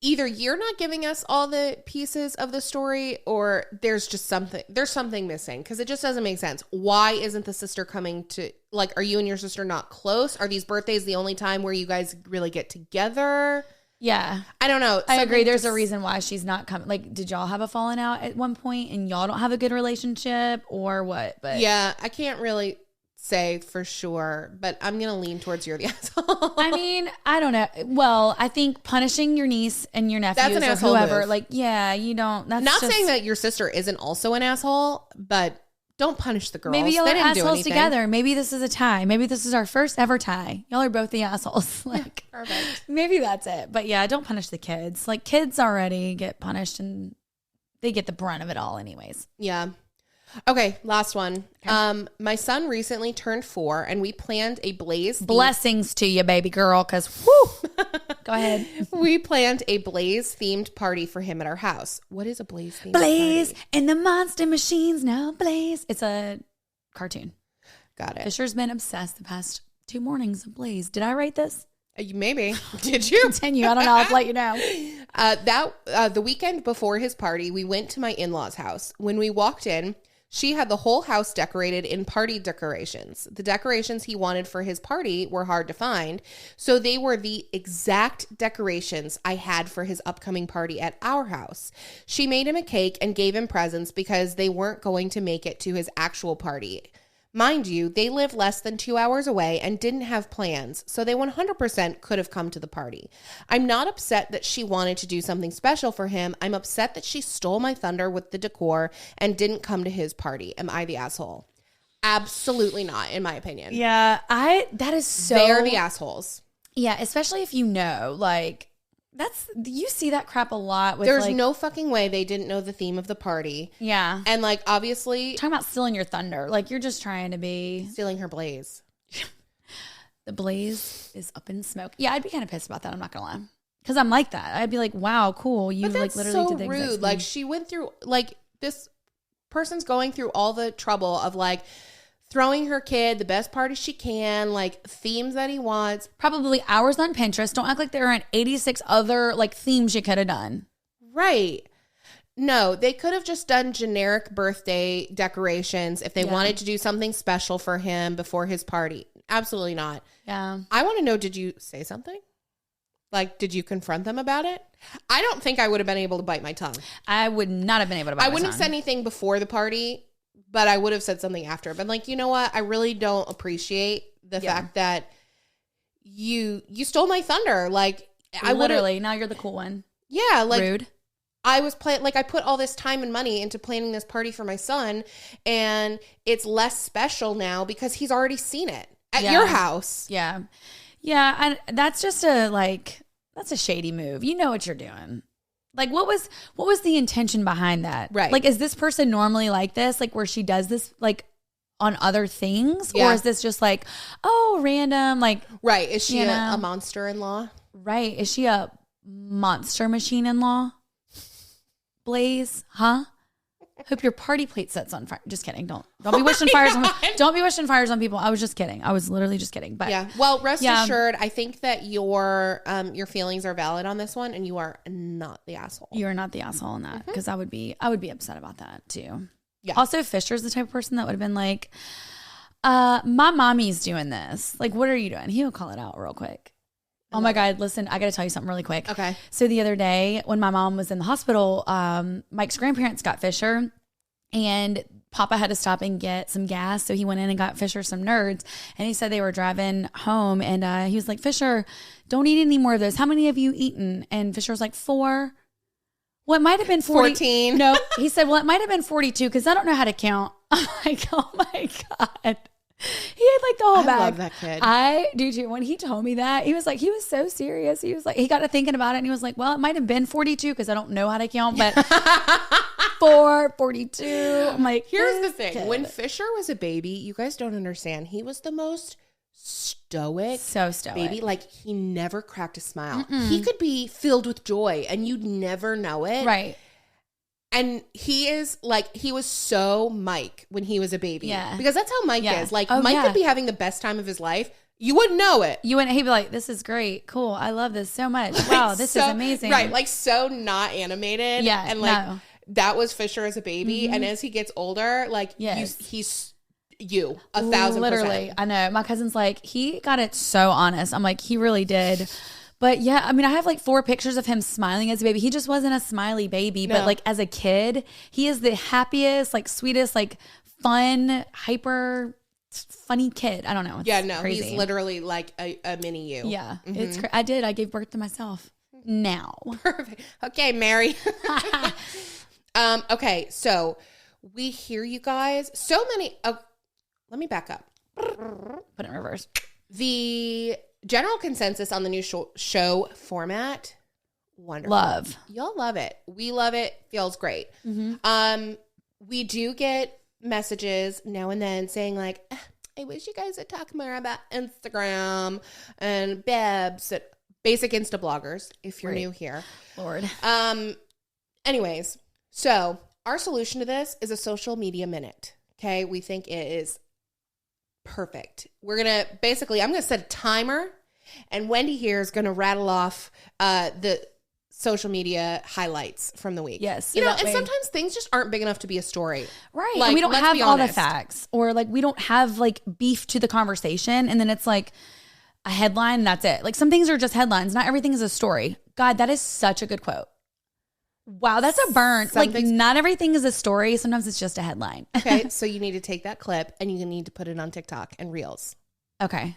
either you're not giving us all the pieces of the story or there's something missing because it just doesn't make sense. Why isn't the sister coming to, like, are you and your sister not close? Are these birthdays the only time where you guys really get together? Yeah. I don't know. I agree. There's a reason why she's not coming. Like, did y'all have a falling out at one point and y'all don't have a good relationship or what? But yeah, I can't really say for sure, but I'm gonna lean towards you're the asshole. I mean, I don't know. Well, I think punishing your niece and your nephews or whoever, move. Like, yeah, you don't. That's not saying that your sister isn't also an asshole, but don't punish the girls. Maybe y'all are assholes together. Maybe this is a tie. Maybe this is our first ever tie. Y'all are both the assholes. Like, perfect. Maybe that's it. But yeah, don't punish the kids. Like, kids already get punished and they get the brunt of it all, anyways. Yeah. Okay, last one. Okay. My son recently turned 4 and we planned a blessings to you, baby girl, because whoo. Go ahead. We planned a Blaze themed party for him at our house. What is a Blaze themed Blaze party? And the monster machines now blaze. It's a cartoon. Got it. Fisher's been obsessed the past 2 mornings of Blaze. Did I write this? Maybe. Did you? Continue. I don't know. I'll let you know. The weekend before his party, we went to my in-laws' house. When we walked in, she had the whole house decorated in party decorations. The decorations he wanted for his party were hard to find, so they were the exact decorations I had for his upcoming party at our house. She made him a cake and gave him presents because they weren't going to make it to his actual party. Mind you, they live less than 2 hours away and didn't have plans, so they 100% could have come to the party. I'm not upset that she wanted to do something special for him. I'm upset that she stole my thunder with the decor and didn't come to his party. Am I the asshole? Absolutely not, in my opinion. Yeah, that is so... They're the assholes. Yeah, especially if you know, like... you see that crap a lot with there's no fucking way they didn't know the theme of the party. Yeah. And like obviously talking about stealing your thunder. Like you're just trying to be stealing her blaze. The blaze is up in smoke. Yeah, I'd be kind of pissed about that, I'm not gonna lie. Because I'm like that. I'd be like, wow, cool. You like literally did the exact rude. Like she went through like this person's going through all the trouble of like throwing her kid the best party she can, like themes that he wants. Probably hours on Pinterest. Don't act like there aren't 86 other like themes you could have done. Right. No, they could have just done generic birthday decorations if they wanted to do something special for him before his party. Absolutely not. Yeah. I want to know, did you say something? Like, did you confront them about it? I don't think I would have been able to bite my tongue. I would not have been able to bite my tongue. I wouldn't have said anything before the party, but I would have said something after. But like, you know what? I really don't appreciate the fact that you stole my thunder. Like, I literally, now you're the cool one. Yeah. Like, rude. I was I put all this time and money into planning this party for my son, and it's less special now because he's already seen it at your house. Yeah. Yeah. And that's just that's a shady move. You know what you're doing. Like, what was the intention behind that? Right. Like, is this person normally like this? Like, where she does this, like, on other things? Yeah. Or is this just like, oh, random? Like, right. Is she a monster-in-law? Right. Is she a monster machine-in-law? Blaze, huh? Hope your party plate sets on fire. Just kidding. Don't be wishing fires on. Don't be wishing fires on people. I was just kidding. I was literally just kidding. But yeah. Well, rest assured, I think that your feelings are valid on this one, and you are not the asshole. You are not the asshole in that, because I would be upset about that too. Yeah. Also, Fisher's the type of person that would have been like, my mommy's doing this. Like, what are you doing? He would call it out real quick. Oh my God, listen, I got to tell you something really quick. Okay. So the other day when my mom was in the hospital, Mike's grandparents got Fisher, and Papa had to stop and get some gas. So he went in and got Fisher some Nerds, and he said they were driving home, and he was like, Fisher, don't eat any more of those. How many have you eaten? And Fisher was like, 4. Well, it might have been 14. No, he said, well, it might have been 42 because I don't know how to count. I'm like, oh my God. He had like the whole bag. I love that kid. I do too. When he told me that, he was so serious. He was like, he got to thinking about it, and he was like, well, it might have been 42 because I don't know how to count, but 4, 42. I'm like, here's the thing. Kid. When Fisher was a baby, you guys don't understand. He was the most stoic. So stoic. Baby. Like, he never cracked a smile. He could be filled with joy and you'd never know it. Right. And he was so Mike when he was a baby. Yeah. Because that's how Mike is. Like, Mike could be having the best time of his life. You wouldn't know it. He'd be like, this is great. Cool. I love this so much. Wow, this is amazing. Right. Like, so not animated. Yeah. And like, that was Fisher as a baby. And as he gets older, like, he's 1,000%. Literally. I know. My cousin's like, he got it so honest. I'm like, he really did. But yeah, I mean, I have like 4 pictures of him smiling as a baby. He just wasn't a smiley baby, but like as a kid, he is the happiest, like sweetest, like fun, hyper funny kid. I don't know. It's crazy. He's literally like a mini you. Yeah, it's I gave birth to myself now. Perfect. Okay, Mary. Okay, so we hear you guys. So many. Let me back up. Put it in reverse. The general consensus on the new show format, wonderful. Love. Y'all love it. We love it. Feels great. We do get messages now and then saying like, I wish you guys would talk more about Instagram and Bebs, basic Insta bloggers, if you're new here. Lord. Anyways, so our solution to this is a social media minute. Okay. We think it is perfect. We're going to I'm going to set a timer, and Wendy here is going to rattle off the social media highlights from the week. Yes. You know, and sometimes things just aren't big enough to be a story. Right. Like, and we don't have all the honest. facts, or like we don't have like beef to the conversation. And then it's like a headline and that's it. Like some things are just headlines. Not everything is a story. God, that is such a good quote. Wow, that's a burn. Not everything is a story. Sometimes it's just a headline. Okay, so you need to take that clip and you need to put it on TikTok and Reels. Okay.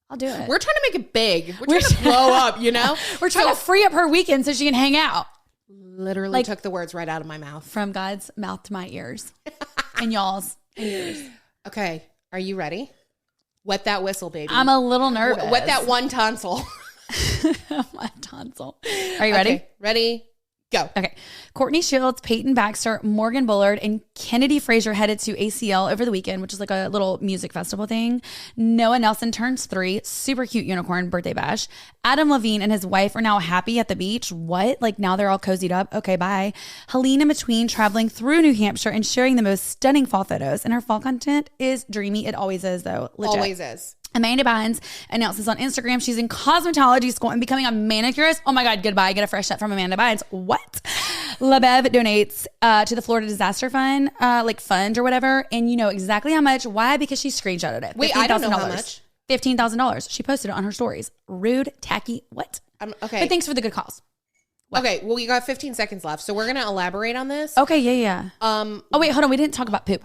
I'll do it. We're trying to make it big. We're trying to blow up, you know? We're trying to free up her weekend so she can hang out. Literally took the words right out of my mouth. From God's mouth to my ears. And y'all's ears. Okay, are you ready? Wet that whistle, baby. I'm a little nervous. Wet that one tonsil. My tonsil. Are you ready? Okay, ready? Go. Okay. Courtney Shields, Peyton Baxter, Morgan Bullard, and Kennedy Frazier headed to ACL over the weekend, which is like a little music festival thing. Noah Nelson turns 3. Super cute unicorn birthday bash. Adam Levine and his wife are now happy at the beach. What? Like now they're all cozied up? Okay, bye. Helene in between traveling through New Hampshire and sharing the most stunning fall photos. And her fall content is dreamy. It always is, though. Legit. Always is. Amanda Bynes announces on Instagram she's in cosmetology school and becoming a manicurist. Oh my God, goodbye. Get a fresh set from Amanda Bynes. What? LaBev donates to the Florida Disaster Fund, fund or whatever. And you know exactly how much. Why? Because she screenshotted it. Wait, I don't know how much. $15,000. She posted it on her stories. Rude, tacky, what? Okay. But thanks for the good cause. What? Okay, well, you got 15 seconds left, so we're going to elaborate on this. Okay, yeah. Oh, wait, hold on. We didn't talk about poop.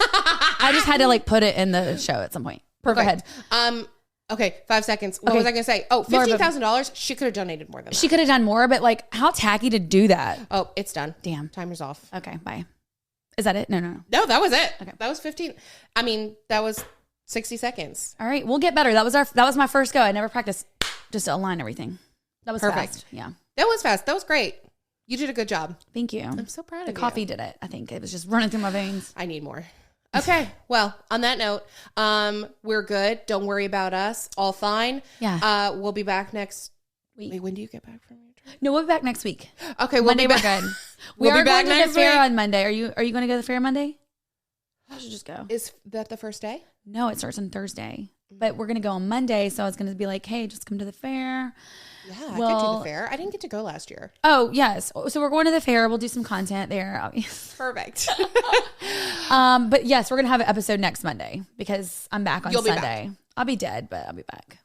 I just had to put it in the show at some point. Perfect. Go ahead. Okay, 5 seconds. What was I going to say? Oh, $15,000. She could have donated more than that. She could have done more, but how tacky to do that. Oh, it's done. Damn. Timer's off. Okay, bye. Is that it? No. No, that was it. Okay. That was 15. I mean, that was 60 seconds. All right, we'll get better. That was my first go. I never practiced just to align everything. That was perfect. Fast. Yeah. That was fast. That was great. You did a good job. Thank you. I'm so proud of you. The coffee did it. I think it was just running through my veins. I need more. Okay. Well, on that note, we're good. Don't worry about us. All fine. Yeah. We'll be back next week. Wait, when do you get back from your trip? No, we'll be back next week. Okay. Monday we're good. We'll be back going next to the fair week. on Monday. Are you going to go to the fair Monday? I should just go. Is that the first day? No, it starts on Thursday. But we're going to go on Monday. So I was going to be like, hey, just come to the fair. Yeah, I could do the fair. I didn't get to go last year. Oh, yes. So we're going to the fair. We'll do some content there. Obviously. Perfect. But yes, we're going to have an episode next Monday because I'm back on You'll be Sunday. back. I'll be dead, but I'll be back.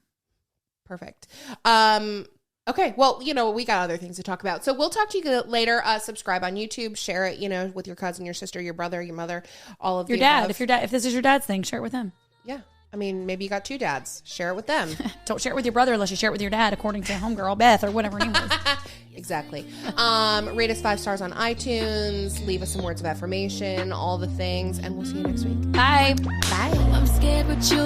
Perfect. Okay. Well, we got other things to talk about. So we'll talk to you later. Subscribe on YouTube, share it, with your cousin, your sister, your brother, your mother, all of your dad. If this is your dad's thing, share it with him. Yeah. I mean, maybe you got 2 dads. Share it with them. Don't share it with your brother unless you share it with your dad, according to homegirl Beth or whatever her name was. Exactly. Rate us 5 stars on iTunes. Leave us some words of affirmation, all the things, and we'll see you next week. Bye. Bye. I'm scared, but you